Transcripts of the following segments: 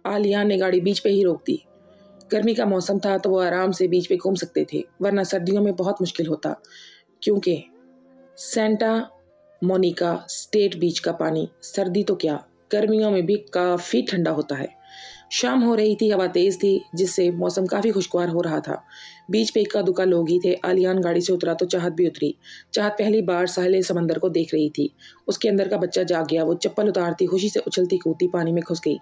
आलिया ने गाड़ी बीच पे ही रोक दी। गर्मी का मौसम था तो वो आराम से बीच पे घूम सकते थे, वरना सर्दियों में बहुत मुश्किल होता, क्योंकि सेंटा मोनिका स्टेट बीच का पानी सर्दी तो क्या, गर्मियों में भी काफ़ी ठंडा होता है। शाम हो रही थी, हवा तेज थी, जिससे मौसम काफ़ी खुशगवार हो रहा था। बीच पे इक्का दुक्का लोग ही थे। आलियान गाड़ी से उतरा तो चाहत भी उतरी। चाहत पहली बार साहिल समंदर को देख रही थी। उसके अंदर का बच्चा जाग गया। वो चप्पल उतारती खुशी से उछलती कूदती पानी में घुस गई।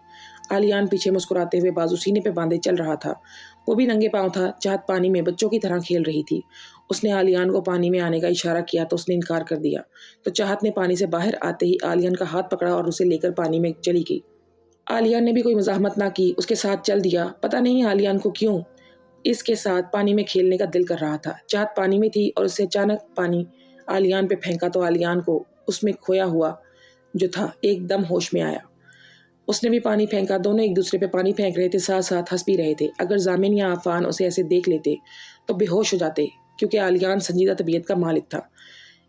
आलियान पीछे मुस्कुराते हुए बाजू सीने पे बांधे चल रहा था। वो भी नंगे पाँव था। चाहत पानी में बच्चों की तरह खेल रही थी। उसने आलियान को पानी में आने का इशारा किया तो उसने इनकार कर दिया। तो चाहत ने पानी से बाहर आते ही आलियान का हाथ पकड़ा और उसे लेकर पानी में चली गई। आलियान ने भी कोई मज़ाहमत ना की, उसके साथ चल दिया। पता नहीं आलियान को क्यों इसके साथ पानी में खेलने का दिल कर रहा था। चाहत पानी में थी और उससे अचानक पानी आलियान पे फेंका तो आलियान को उसमें खोया हुआ जो था एकदम होश में आया। उसने भी पानी फेंका। दोनों एक दूसरे पे पानी फेंक रहे थे, साथ साथ हंस भी रहे थे। अगर जामिन या आफान उसे ऐसे देख लेते तो बेहोश हो जाते, क्योंकि आलियान संजीदा तबीयत का मालिक था।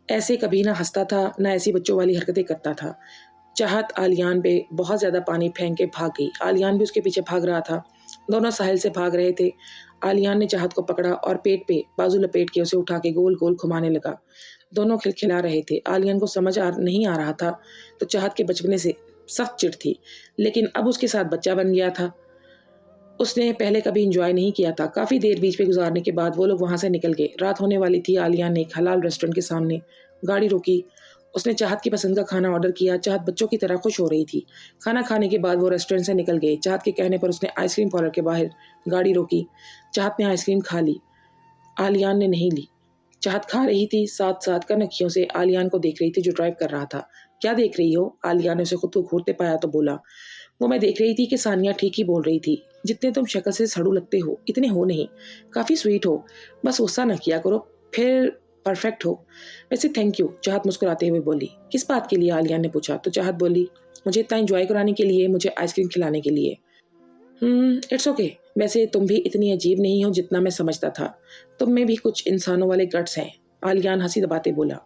ऐसे कभी ना हंसता था, ना ऐसी बच्चों वाली हरकतें करता था। चाहत आलियान पे बहुत ज़्यादा पानी फेंक के भाग गई। आलियान भी उसके पीछे भाग रहा था। दोनों साहिल से भाग रहे थे। आलियान ने चाहत को पकड़ा और पेट पे बाजू लपेट के उसे उठा के गोल गोल घुमाने लगा। दोनों खिलखिला रहे थे। आलियान को समझ नहीं आ रहा था तो चाहत के बचपने से सख्त चिढ़ थी, लेकिन अब उसके साथ बच्चा बन गया था। उसने पहले कभी इंजॉय नहीं किया था। काफ़ी देर बीच पे गुजारने के बाद वो लोग वहाँ से निकल गए। रात होने वाली थी। आलियान ने एक हलाल रेस्टोरेंट के सामने गाड़ी रोकी। उसने चाहत की पसंद का खाना ऑर्डर किया। चाहत बच्चों की तरह खुश हो रही थी। खाना खाने के बाद वो रेस्टोरेंट से निकल गए। चाहत के कहने पर उसने आइसक्रीम पार्लर के बाहर गाड़ी रोकी। चाहत ने आइसक्रीम खा ली, आलियान ने नहीं ली। चाहत खा रही थी, साथ साथ कनखियों से आलियान को देख रही थी जो ड्राइव कर रहा था। क्या देख रही हो? आलियान ने उसे खुद को घूरते पाया तो बोला, वो मैं देख रही थी कि सानिया ठीक ही बोल रही थी। जितने तुम शक्ल से सड़ू लगते हो इतने हो नहीं, काफ़ी स्वीट हो, बस गुस्सा न किया करो, फिर परफेक्ट हो। वैसे थैंक यू, चाहत मुस्कुराते हुए बोली। किस बात के लिए? आलियान ने पूछा तो चाहत बोली, मुझे इतना एंजॉय कराने के लिए, मुझे आइसक्रीम खिलाने के लिए। It's okay. वैसे तुम भी इतनी अजीब नहीं हो जितना मैं समझता था। तुम में भी कुछ इंसानों वाले गट्स हैं। आलियान हंसी दबाते बोला।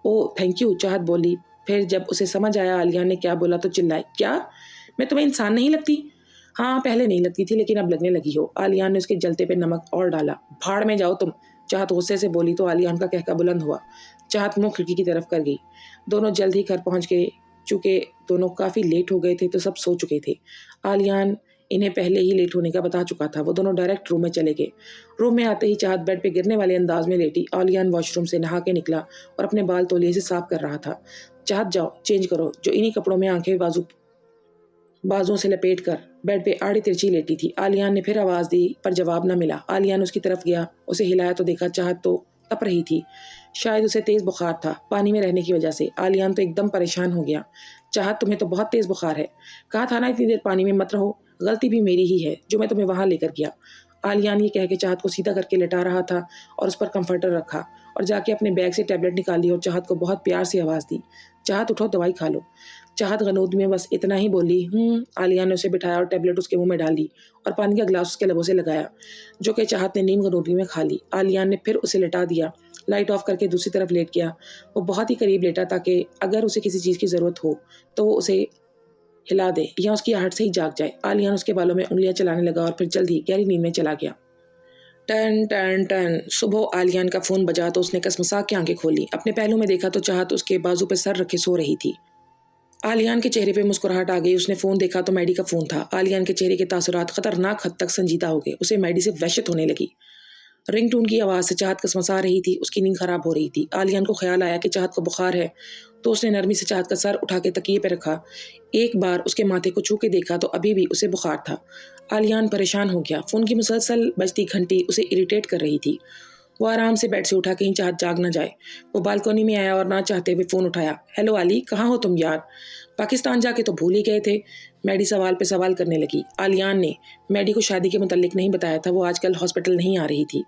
ओह थैंक यू, चाहत बोली। फिर जब उसे समझ आया आलियान ने क्या बोला तो चिल्लाई, क्या मैं तुम्हें इंसान नहीं लगती? हाँ पहले नहीं लगती थी, लेकिन अब लगने लगी हो। आलियान ने उसके जलते पे नमक और डाला। भाड़ में जाओ तुम, चाहत गुस्से से बोली तो आलियान का कहका बुलंद हुआ। चाहत मुंह खिड़की की तरफ कर गई। दोनों जल्द ही घर पहुंच गए। चूंकि दोनों काफ़ी लेट हो गए थे तो सब सो चुके थे। आलियान इन्हें पहले ही लेट होने का बता चुका था। वो दोनों डायरेक्ट रूम में चले गए। रूम में आते ही चाहत बेड पे गिरने वाले अंदाज में लेटी। आलियान वॉशरूम से नहा के निकला और अपने बाल तौलिए से साफ कर रहा था। चाहत जाओ चेंज करो। जो इन्हीं कपड़ों में आंखें बाजुओं से लपेट कर बेड पे आड़ी तिरछी लेटी थी। आलियान ने फिर आवाज़ दी पर जवाब न मिला। आलियान उसकी तरफ गया, उसे हिलाया तो देखा चाहत तो तप रही थी। शायद उसे तेज़ बुखार था पानी में रहने की वजह से। आलियान तो एकदम परेशान हो गया। चाहत तुम्हें तो बहुत तेज़ बुखार है, कहा था ना इतनी देर पानी में मत रहो। गलती भी मेरी ही है जो मैं तुम्हें वहाँ लेकर गया। आलियान ये कह के चाहत को सीधा करके लेटा रहा था और उस पर कंफर्टर रखा और जाके अपने बैग से टैबलेट निकाली और चाहत को बहुत प्यार से आवाज़ दी, चाहत उठो दवाई खा लो। चाहत गनूद में बस इतना ही बोली। आलिया ने उसे बिठाया और टैबलेट उसके मुंह में डाली और पानी का गिलास उसके लबों से लगाया, जो कि चाहत ने नीम गनूदगी में खा ली। आलिया ने फिर उसे लेटा दिया। लाइट ऑफ करके दूसरी तरफ लेट गया। वो बहुत ही करीब लेटा ताकि अगर उसे किसी चीज़ की ज़रूरत हो तो वो उसे हिला दे या उसकी आहट से ही जाग जाए। आलियान उसके बालों में उंगलियां चलाने लगा और फिर जल्द ही गहरी नींद में चला गया। टन टन टन सुबह आलियान का फ़ोन बजा तो उसने कसमसा के आंखें खोली। अपने पहलू में देखा तो चाहत उसके बाजू पर सर रखे सो रही थी। आलियान के चेहरे पे मुस्कुराहट आ गई। उसने फ़ोन देखा तो मैडी का फ़ोन था। आलियान के चेहरे के तासुरात खतरनाक हद तक संजीदा हो गए। उसे मैडी से वहशत होने लगी। रिंगटोन की आवाज़ से चाहत कसमसा रही थी। उसकी नींद खराब हो रही थी। आलियान को ख्याल आया कि चाहत को बुखार है तो उसने नरमी से चाहत का सर उठा के तकिए पे रखा। एक बार उसके माथे को छू के देखा तो अभी भी उसे बुखार था। आलियान परेशान हो गया। फ़ोन की मुसलसल बजती घंटी उसे इरिटेट कर रही थी। वो आराम से बेड से उठा, कहीं चाहत जाग न जाए। वो बालकोनी में आया और ना चाहते हुए फ़ोन उठाया। हेलो आली, कहाँ हो तुम यार? पाकिस्तान जाके तो भूल ही गए थे। मैडी सवाल पे सवाल करने लगी। आलियान ने मैडी को शादी के मुतल्लिक नहीं बताया था। वो आजकल हॉस्पिटल नहीं आ रही थी,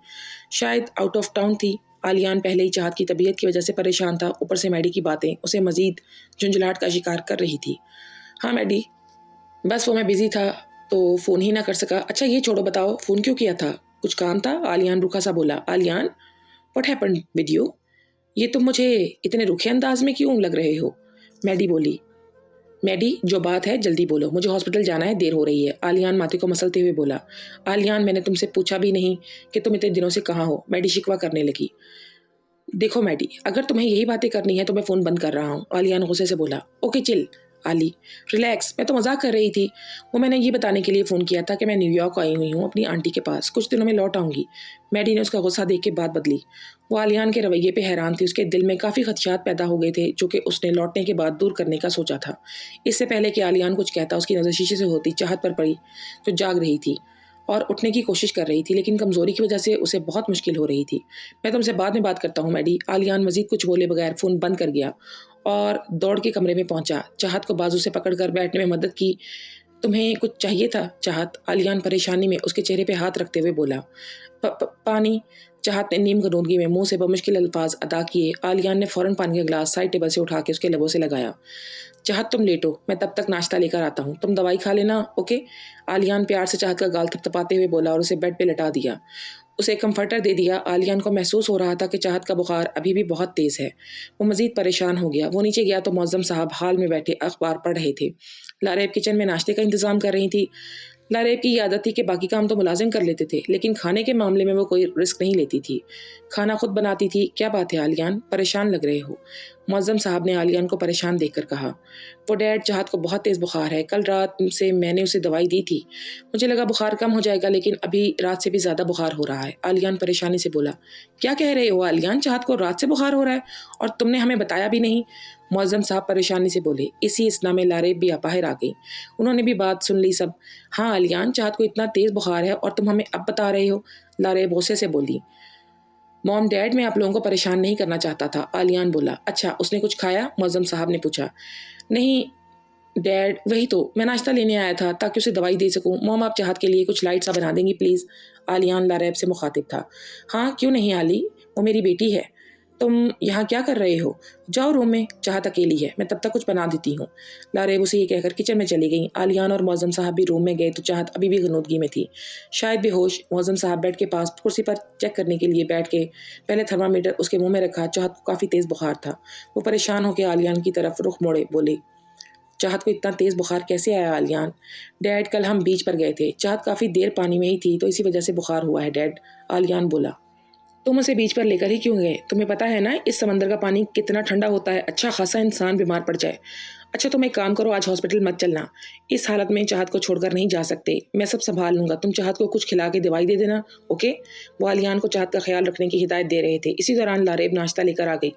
शायद आउट ऑफ टाउन थी। आलियान पहले ही चाहत की तबीयत की वजह से परेशान था, ऊपर से मैडी की बातें उसे मज़ीद झुंझलाहट का शिकार कर रही थी। हाँ मैडी, बस वो मैं बिज़ी था तो फ़ोन ही ना कर सका। अच्छा ये छोड़ो, बताओ फ़ोन क्यों किया था? कुछ काम था? आलियान रूखा सा बोला। Aliyan what happened with you? ये तुम मुझे इतने रूखे अंदाज में क्यों लग रहे हो? मैडी बोली। میڈی جو بات ہے جلدی بولو، مجھے ہاسپٹل جانا ہے، دیر ہو رہی ہے، آلیان ماتھے کو مسلتے ہوئے بولا۔ آلیان میں نے تم سے پوچھا بھی نہیں کہ تم اتنے دنوں سے کہاں ہو، میڈی شکوہ کرنے لگی۔ دیکھو میڈی، اگر تمہیں یہی باتیں کرنی ہے تو میں فون بند کر رہا ہوں، آلیان غصے سے بولا۔ اوکے چل آلی، ریلیکس، میں تو مذاق کر رہی تھی، وہ میں نے یہ بتانے کے لیے فون کیا تھا کہ میں نیو یارک آئی ہوئی ہوں اپنی آنٹی کے پاس، کچھ دنوں میں لوٹ آؤں گی۔ میڈی نے اس کا غصہ دیکھ کے بات بدلی۔ وہ آلیان کے رویے پہ حیران تھی، اس کے دل میں کافی خدشات پیدا ہو گئے تھے جو کہ اس نے لوٹنے کے بعد دور کرنے کا سوچا تھا۔ اس سے پہلے کہ آلیان کچھ کہتا اس کی نظر شیشے سے ہوتی چاہت پر پڑی جو جاگ رہی تھی اور اٹھنے کی کوشش کر رہی تھی، لیکن کمزوری کی وجہ سے اسے بہت مشکل ہو رہی تھی۔ میں تم سے بعد میں بات کرتا ہوں میڈی، آلیان مزید کچھ بولے بغیر فون بند کر گیا اور دوڑ کے کمرے میں پہنچا، چاہت کو بازو سے پکڑ کر بیٹھنے میں مدد کی۔ تمہیں کچھ چاہیے تھا چاہت؟ آلیان پریشانی میں اس کے چہرے پہ ہاتھ رکھتے ہوئے بولا۔ پانی، چاہت نے نیم غنودگی میں منہ سے بمشکل الفاظ ادا کیے۔ آلیان نے فوراً پانی کا گلاس سائڈ ٹیبل سے اٹھا کے اس کے لبوں سے لگایا۔ چاہت تم لیٹو، میں تب تک ناشتہ لے کر آتا ہوں، تم دوائی کھا لینا، اوکے؟ آلیان پیار سے چاہت کا گال تھپتھپاتے ہوئے بولا اور اسے بیڈ پہ لٹا دیا۔ اسے کمفرٹر دے دیا۔ آلیان کو محسوس ہو رہا تھا کہ چاہت کا بخار ابھی بھی بہت تیز ہے۔ وہ مزید پریشان ہو گیا۔ وہ نیچے گیا تو معظم صاحب ہال میں بیٹھے اخبار پڑھ رہے تھے۔ لاریب کچن میں ناشتے کا انتظام کر رہی تھی۔ لاریب کی یہ عادت تھی کہ باقی کام تو ملازم کر لیتے تھے، لیکن کھانے کے معاملے میں وہ کوئی رسک نہیں لیتی تھی۔ کھانا خود بناتی تھی۔ کیا بات ہے آلیان، پریشان لگ رہے ہو؟ معظم صاحب نے آلیان کو پریشان دیکھ کر کہا۔ وہ ڈیڈ، چاہت کو بہت تیز بخار ہے، کل رات سے میں نے اسے دوائی دی تھی، مجھے لگا بخار کم ہو جائے گا لیکن ابھی رات سے بھی زیادہ بخار ہو رہا ہے۔ آلیان پریشانی سے بولا۔ کیا کہہ رہے ہو آلیان، چاہت کو رات سے بخار ہو رہا ہے اور تم نے ہمیں بتایا بھی نہیں؟ معظم صاحب پریشانی سے بولے۔ اسی اثنا میں لاریب بھی باہر آ گئی، انہوں نے بھی بات سن لی سب۔ ہاں آلیان، چاہت کو اتنا تیز بخار ہے اور تم ہمیں اب بتا رہے ہو؟ لاریب غصے سے بولی۔ موم ڈیڈ، میں آپ لوگوں کو پریشان نہیں کرنا چاہتا تھا، آلیان بولا۔ اچھا، اس نے کچھ کھایا؟ معظم صاحب نے پوچھا۔ نہیں ڈیڈ، وہی تو میں ناشتہ لینے آیا تھا تاکہ اسے دوائی دے سکوں۔ موم آپ چاہت کے لیے کچھ لائٹ سا بنا دیں گی پلیز؟ آلیان لاریب سے مخاطب تھا۔ ہاں کیوں نہیں آلی، وہ میری بیٹی ہے۔ تم یہاں کیا کر رہے ہو؟ جاؤ روم میں، چاہت اکیلی ہے، میں تب تک کچھ بنا دیتی ہوں۔ لاریب اسے یہ کہہ کر کچن میں چلی گئیں۔ آلیان اور معظم صاحب بھی روم میں گئے تو چاہت ابھی بھی غنودگی میں تھی، شاید بے ہوش۔ معظم صاحب بیڈ کے پاس کرسی پر چیک کرنے کے لیے بیٹھ کے پہلے تھرمامیٹر اس کے منہ میں رکھا۔ چاہت کو کافی تیز بخار تھا۔ وہ پریشان ہو کے آلیان کی طرف رخ موڑے بولے۔ چاہت کو اتنا تیز بخار کیسے آیا آلیان؟ ڈیڈ، کل ہم بیچ پر گئے تھے، چاہت کافی دیر پانی میں ہی تھی تو اسی وجہ سے بخار ہوا ہے ڈیڈ، آلیان بولا۔ تم اسے بیچ پر لے کر ہی کیوں گئے؟ تمہیں پتا ہے نا اس سمندر کا پانی کتنا ٹھنڈا ہوتا ہے، اچھا خاصا انسان بیمار پڑ جائے۔ اچھا تم ایک کام کرو، آج ہاسپٹل مت چلنا، اس حالت میں چاہت کو چھوڑ کر نہیں جا سکتے، میں سب سنبھال لوں گا، تم چاہت کو کچھ کھلا کے دوائی دے دینا، اوکے؟ وہ آلیان کو چاہت کا خیال رکھنے کی ہدایت دے رہے تھے۔ اسی دوران لاریب ناشتہ لے کر آ گئی۔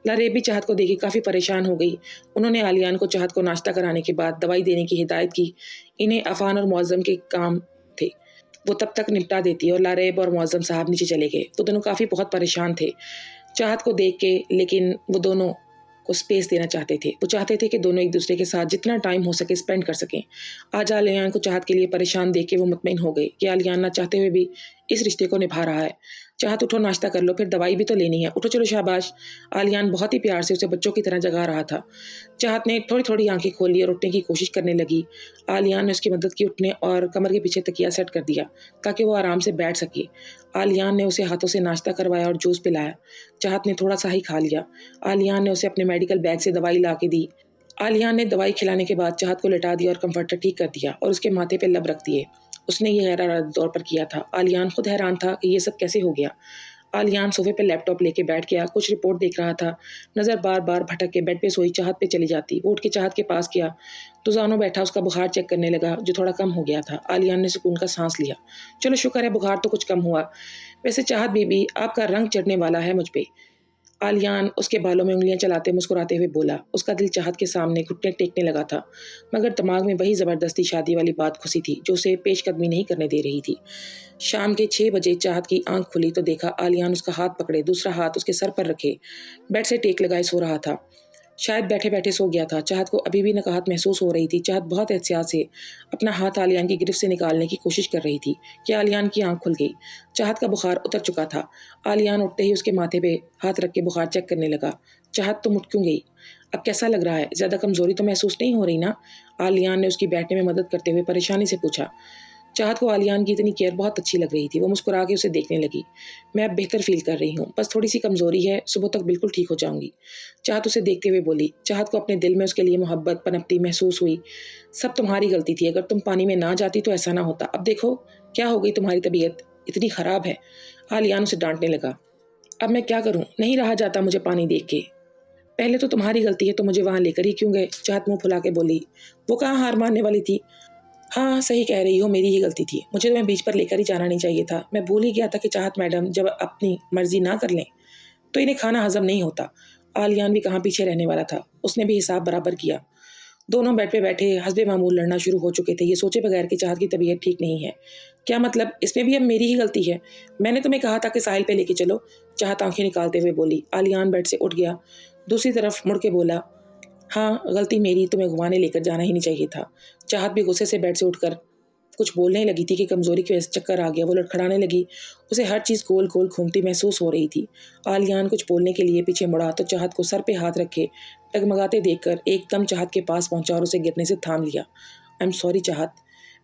لاریب بھی چاہت کو دیکھ کے کافی پریشان ہو گئی۔ انہوں نے آلیان کو چاہت کو ناشتہ کرانے کے بعد دوائی دینے کی ہدایت کی۔ انہیں عفان اور معظم کے کام تھے، وہ تب تک نپٹا دیتی اور لاریب اور معظم صاحب نیچے چلے گئے۔ وہ دونوں کافی بہت پریشان تھے چاہت کو دیکھ کے، لیکن وہ دونوں کو سپیس دینا چاہتے تھے۔ وہ چاہتے تھے کہ دونوں ایک دوسرے کے ساتھ جتنا ٹائم ہو سکے اسپینڈ کر سکیں۔ آج آلیان کو چاہت کے لیے پریشان دیکھ کے وہ مطمئن ہو گئے کہ آلیان نہ چاہتے ہوئے بھی اس رشتے کو نبھا رہا ہے۔ چاہت اٹھو، ناشتہ کر لو، پھر دوائی بھی تو لینی ہے، اٹھو چلو شاباش۔ آلیان بہت ہی پیار سے اسے بچوں کی طرح جگا رہا تھا۔ چاہت نے تھوڑی تھوڑی آنکھیں کھول لی اور اٹھنے کی کوشش کرنے لگی۔ آلیان نے اس کی مدد کی اٹھنے اور کمر کے پیچھے تکیا سیٹ کر دیا تاکہ وہ آرام سے بیٹھ سکے۔ آلیان نے اسے ہاتھوں سے ناشتہ کروایا اور جوس پلایا۔ چاہت نے تھوڑا سا ہی کھا لیا۔ آلیان نے اسے اپنے میڈیکل بیگ سے دوائی لا کے دی۔ آلیان نے دوائی کھلانے کے بعد چاہت کو لٹا دیا اور کمفرٹر ٹھیک کر دیا اور اس کے ماتھے پہ لب رکھ دیے۔ اس نے یہ غیر ارادی طور پر کیا تھا۔ آلیان خود حیران تھا کہ یہ سب کیسے ہو گیا۔ آلیان صوفے پہ لیپ ٹاپ لے کے بیٹھ گیا، کچھ رپورٹ دیکھ رہا تھا۔ نظر بار بار بھٹک کے بیڈ پہ سوئی چاہت پہ چلی جاتی۔ وہ اٹھ کے چاہت کے پاس گیا تو زانو بیٹھا اس کا بخار چیک کرنے لگا جو تھوڑا کم ہو گیا تھا۔ آلیان نے سکون کا سانس لیا۔ چلو شکر ہے بخار تو کچھ کم ہوا۔ ویسے چاہت بی بی، آپ کا رنگ چڑھنے والا ہے مجھ پہ، آلیان اس کے بالوں میں انگلیاں چلاتے مسکراتے ہوئے بولا۔ اس کا دل چاہت کے سامنے گھٹنے ٹیکنے لگا تھا، مگر دماغ میں وہی زبردستی شادی والی بات گھسی تھی جو اسے پیش قدمی نہیں کرنے دے رہی تھی۔ شام کے 6 بجے چاہت کی آنکھ کھلی تو دیکھا آلیان اس کا ہاتھ پکڑے، دوسرا ہاتھ اس کے سر پر رکھے بیڈ سے ٹیک لگائے سو رہا تھا۔ شاید بیٹھے بیٹھے سو گیا تھا۔ چاہت کو ابھی بھی نقاہت محسوس ہو رہی تھی۔ چاہت بہت احتیاط سے اپنا ہاتھ آلیان کی گرفت سے نکالنے کی کوشش کر رہی تھی کہ آلیان کی آنکھ کھل گئی۔ چاہت کا بخار اتر چکا تھا۔ آلیان اٹھتے ہی اس کے ماتھے پہ ہاتھ رکھ کے بخار چیک کرنے لگا۔ چاہت تم اٹھ کیوں گئی؟ اب کیسا لگ رہا ہے؟ زیادہ کمزوری تو محسوس نہیں ہو رہی نا؟ آلیان نے اس کی بیٹھنے میں مدد کرتے ہوئے پریشانی سے پوچھا۔ चाहत को आलियान की इतनी केयर बहुत अच्छी लग रही थी। वो मुस्कुरा के उसे देखने लगी। मैं अब बेहतर फील कर रही हूँ, बस थोड़ी सी कमजोरी है, सुबह तक बिल्कुल ठीक हो जाऊंगी। चाहत उसे देखते हुए बोली। चाहत को अपने दिल में उसके लिए मोहब्बत पनपती महसूस हुई। सब तुम्हारी गलती थी, अगर तुम पानी में ना जाती तो ऐसा ना होता। अब देखो क्या हो गई, तुम्हारी तबीयत इतनी खराब है। आलियान उसे डांटने लगा। अब मैं क्या करूं, नहीं रहा जाता मुझे पानी देख के। पहले तो तुम्हारी गलती है, तो मुझे वहां लेकर ही क्यों गए? चाहत मुंह फुला के बोली। वो कहाँ हार मानने वाली थी। हाँ सही कह रही हो, मेरी ही गलती थी, मुझे तुम्हें बीच पर लेकर ही जाना नहीं चाहिए था। मैं भूल ही गया था कि चाहत मैडम जब अपनी मर्जी ना कर लें तो इन्हें खाना हजम नहीं होता। आलियान भी कहाँ पीछे रहने वाला था, उसने भी हिसाब बराबर किया। दोनों बेड पे बैठे हस्बे मामूल लड़ना शुरू हो चुके थे, ये सोचे बगैर कि चाहत की तबीयत ठीक नहीं है। क्या मतलब, इसमें भी अब मेरी ही गलती है? मैंने तुम्हें कहा था कि साहिल पे लेके चलो। चाहत आंखें निकालते हुए बोली। आलियान बेड से उठ गया, दूसरी तरफ मुड़ के बोला। हाँ गलती मेरी, तुम्हें घुमाने लेकर जाना ही नहीं चाहिए था। चाहत भी गुस्से से बेड से उठकर कुछ बोलने लगी थी कि कमजोरी की वजह से चक्कर आ गया। वो लड़खड़ाने लगी, उसे हर चीज़ गोल गोल घूमती महसूस हो रही थी। आलियान कुछ बोलने के लिए पीछे मुड़ा तो चाहत को सर पे हाथ रखे डगमगाते देखकर एकदम चाहत के पास पहुंचा और उसे गिरने से थाम लिया। आई एम सॉरी चाहत,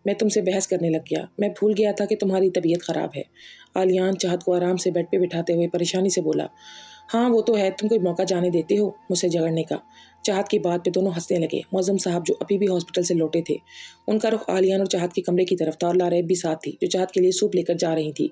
मैं तुमसे बहस करने लग गया, मैं भूल गया था कि तुम्हारी तबीयत खराब है। आलियान चाहत को आराम से बेड पे बिठाते हुए परेशानी से बोला। हाँ वो तो है, तुम कोई मौका जाने देते हो मुझसे झगड़ने का। चाहत की बात पे दोनों हंसने लगे। मौजम साहब जो अभी भी हॉस्पिटल से लौटे थे, उनका रुख आलियान और चाहत के कमरे की तरफ था और लारेब भी साथ थी, जो चाहत के लिए सूप लेकर जा रही थी।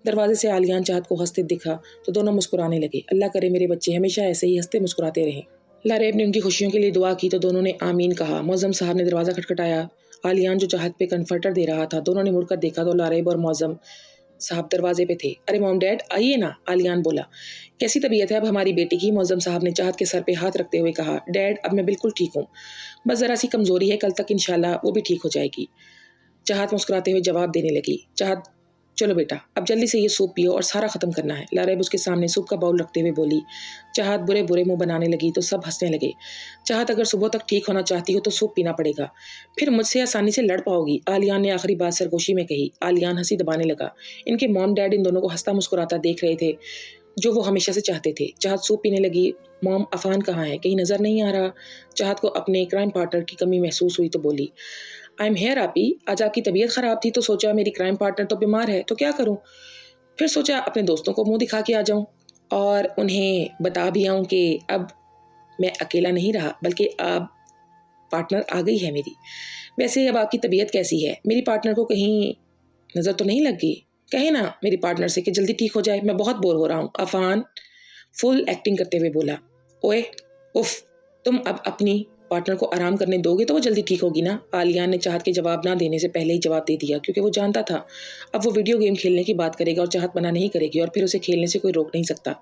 दरवाजे से आलियान चाहत को हंसते दिखा तो दोनों मुस्कुराने लगे। अल्लाह करे मेरे बच्चे हमेशा ऐसे ही हंसते मुस्कुराते रहें। लारेब ने उनकी खुशियों के लिए दुआ की तो दोनों ने आमीन कहा। मौजम साहब ने दरवाज़ा खटखटाया। आलियान जो चाहत पे कन्फर्टर दे रहा था, दोनों ने मुड़कर देखा तो लारेब और मौजम साहब दरवाजे पे थे। अरे मॉम डैड आइए ना, आलियान बोला। कैसी तबीयत है अब हमारी बेटी की? मौजम साहब ने चाहत के सर पे हाथ रखते हुए कहा। डैड अब मैं बिल्कुल ठीक हूँ, बस ज़रा सी कमज़ोरी है, कल तक इंशाल्लाह वो भी ठीक हो जाएगी। चाहत मुस्कुराते हुए जवाब देने लगी। चाहत चलो बेटा अब जल्दी से ये सूप पियो और सारा ख़त्म करना है। लारेब उसके सामने सूप का बाउल रखते हुए बोली। चाहत बुरे बुरे मुंह बनाने लगी तो सब हंसने लगे। चाहत अगर सुबह तक ठीक होना चाहती हो तो सूप पीना पड़ेगा, फिर मुझसे आसानी से लड़ पाओगी, आलियान ने आखिरी बात सरगोशी में कही। आलियान हंसी दबाने लगा। इनके मॉम डैड इन दोनों को हंसता मुस्कुराता देख रहे थे, जो वो हमेशा से चाहते थे। चाहत सूप पीने लगी। मॉम अफान कहाँ है, कहीं नजर नहीं आ रहा? चाहत को अपने क्राइम पार्टनर की कमी महसूस हुई तो बोली। आई एम हेयर आपी, आज आपकी तबीयत खराब थी तो सोचा मेरी क्राइम पार्टनर तो बीमार है तो क्या करूं, फिर सोचा अपने दोस्तों को मुंह दिखा के आ जाऊं और उन्हें बता भी आऊं कि अब मैं अकेला नहीं रहा बल्कि अब पार्टनर आ गई है मेरी। वैसे अब आपकी तबीयत कैसी है? मेरी पार्टनर को कहीं नजर तो नहीं लग गई? कहे ना मेरी पार्टनर से कि जल्दी ठीक हो जाए, मैं बहुत बोर हो रहा हूँ। अफान फुल एक्टिंग करते हुए बोला। ओए उफ, तुम अब अपनी पार्टनर को आराम करने दोगे तो वो जल्दी ठीक होगी ना? आलियान ने चाहत के जवाब ना देने से पहले ही जवाब दे दिया, क्योंकि वो जानता था अब वो वीडियो गेम खेलने की बात करेगा और चाहत मना नहीं करेगी और फिर उसे खेलने से कोई रोक नहीं सकता।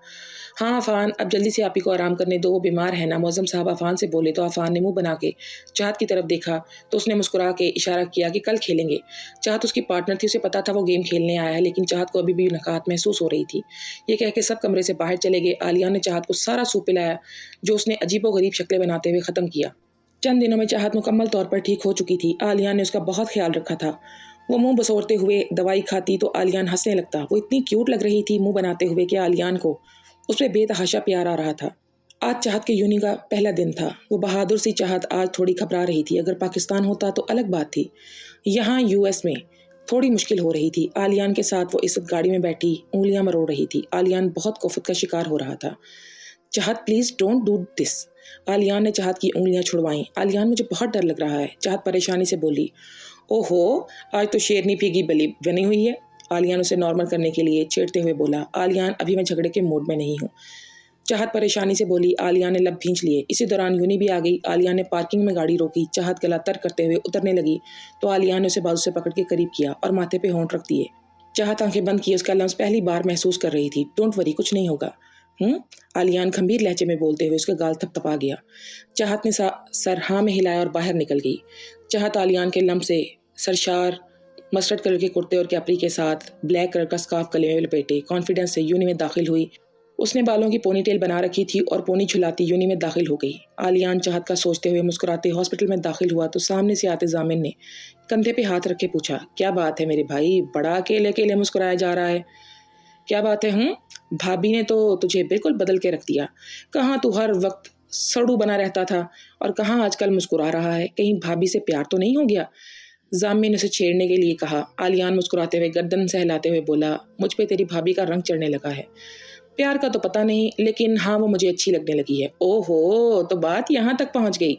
हाँ अफान अब जल्दी से आप ही को आराम करने दो, वो बीमार है ना। मौजम साहब अफान से बोले तो अफान ने मुंह बना के चाहत की तरफ देखा तो उसने मुस्कुरा के इशारा किया कि कल खेलेंगे। चाहत उसकी पार्टनर थी, उसे पता था वो गेम खेलने आया है, लेकिन चाहत को अभी भी नकाहत महसूस हो रही थी। ये कह के सब कमरे से बाहर चले गए। आलियान ने चाहत को सारा सूप पिलाया जो उसने अजीबोगरीब शक्लें बनाते हुए ख़त्म किया। चंद दिनों में चाहत मुकम्मल तौर पर ठीक हो चुकी थी। आलियान ने उसका बहुत ख्याल रखा था। वो मुंह बसोरते हुए दवाई खाती तो आलियान हंसने लगता। वो इतनी क्यूट लग रही थी मुंह बनाते हुए कि आलियान को उस पर बेतहाशा प्यार आ रहा था। आज चाहत के यूनि का पहला दिन था। वो बहादुर सी चाहत आज थोड़ी घबरा रही थी। अगर पाकिस्तान होता तो अलग बात थी, यहाँ यूएस में थोड़ी मुश्किल हो रही थी। आलियान के साथ वो इस गाड़ी में बैठी उंगलियां मरोड़ रही थी। आलियान बहुत कोफत का शिकार हो रहा था। चाहत please don't do this. Aliyan ने चाहत की उंगलियां छुड़वाईं। आलियान मुझे बहुत डर लग रहा है, चाहत परेशानी से बोली। ओहो आज तो शेरनी भीगी बली बनी हुई है, आलियान उसे नॉर्मल करने के लिए छेड़ते हुए बोला। आलियान अभी मैं झगड़े के मूड में नहीं हूँ, चाहत परेशानी से बोली। आलियान ने लब भींच लिए। इसी दौरान यूनी भी आ गई। आलियान ने पार्किंग में गाड़ी रोकी। चाहत गला तर करते हुए उतरने लगी तो आलियान ने उसे बाजू से पकड़ के करीब किया और माथे पे होंठ रख दिए। चाहत आंखें बंद किए उसका लफ्ज़ पहली बार महसूस कर रही थी। डोंट वरी, कुछ नहीं होगा। आलियान गंभीर लहजे में बोलते हुए उसका गाल थपथपा गया। चाहत ने सर हाँ में हिलाया और बाहर निकल गई। चाहत आलियान के लम्ब से सरशार मस्टर्ड कलर के कुर्ते और कैपरी के साथ ब्लैक कलर का स्कार्फ गले में लपेटे कॉन्फिडेंस से यूनी में दाखिल हुई। उसने बालों की पोनीटेल बना रखी थी और पोनी झुलाती यूनी में दाखिल हो गई। आलियान चाहत का सोचते हुए मुस्कुराते हॉस्पिटल में दाखिल हुआ तो सामने से आते जामिन ने कंधे पे हाथ रख के पूछा। क्या बात है मेरे भाई, बड़ा अकेले अकेले मुस्कुराया जा रहा है, क्या बात है? भाभी ने तो तुझे बिल्कुल बदल के रख दिया। कहाँ तू हर वक्त सड़ू बना रहता था और कहाँ आजकल मुस्कुरा रहा है, कहीं भाभी से प्यार तो नहीं हो गया? ज़امن نے उसे छेड़ने के लिए कहा। आलियान मुस्कुराते हुए गर्दन सहलाते हुए बोला, मुझ पे तेरी भाभी का रंग चढ़ने लगा है। प्यार का तो पता नहीं, लेकिन हाँ वो मुझे अच्छी लगने लगी है। ओहो, तो बात यहाँ तक पहुँच गई।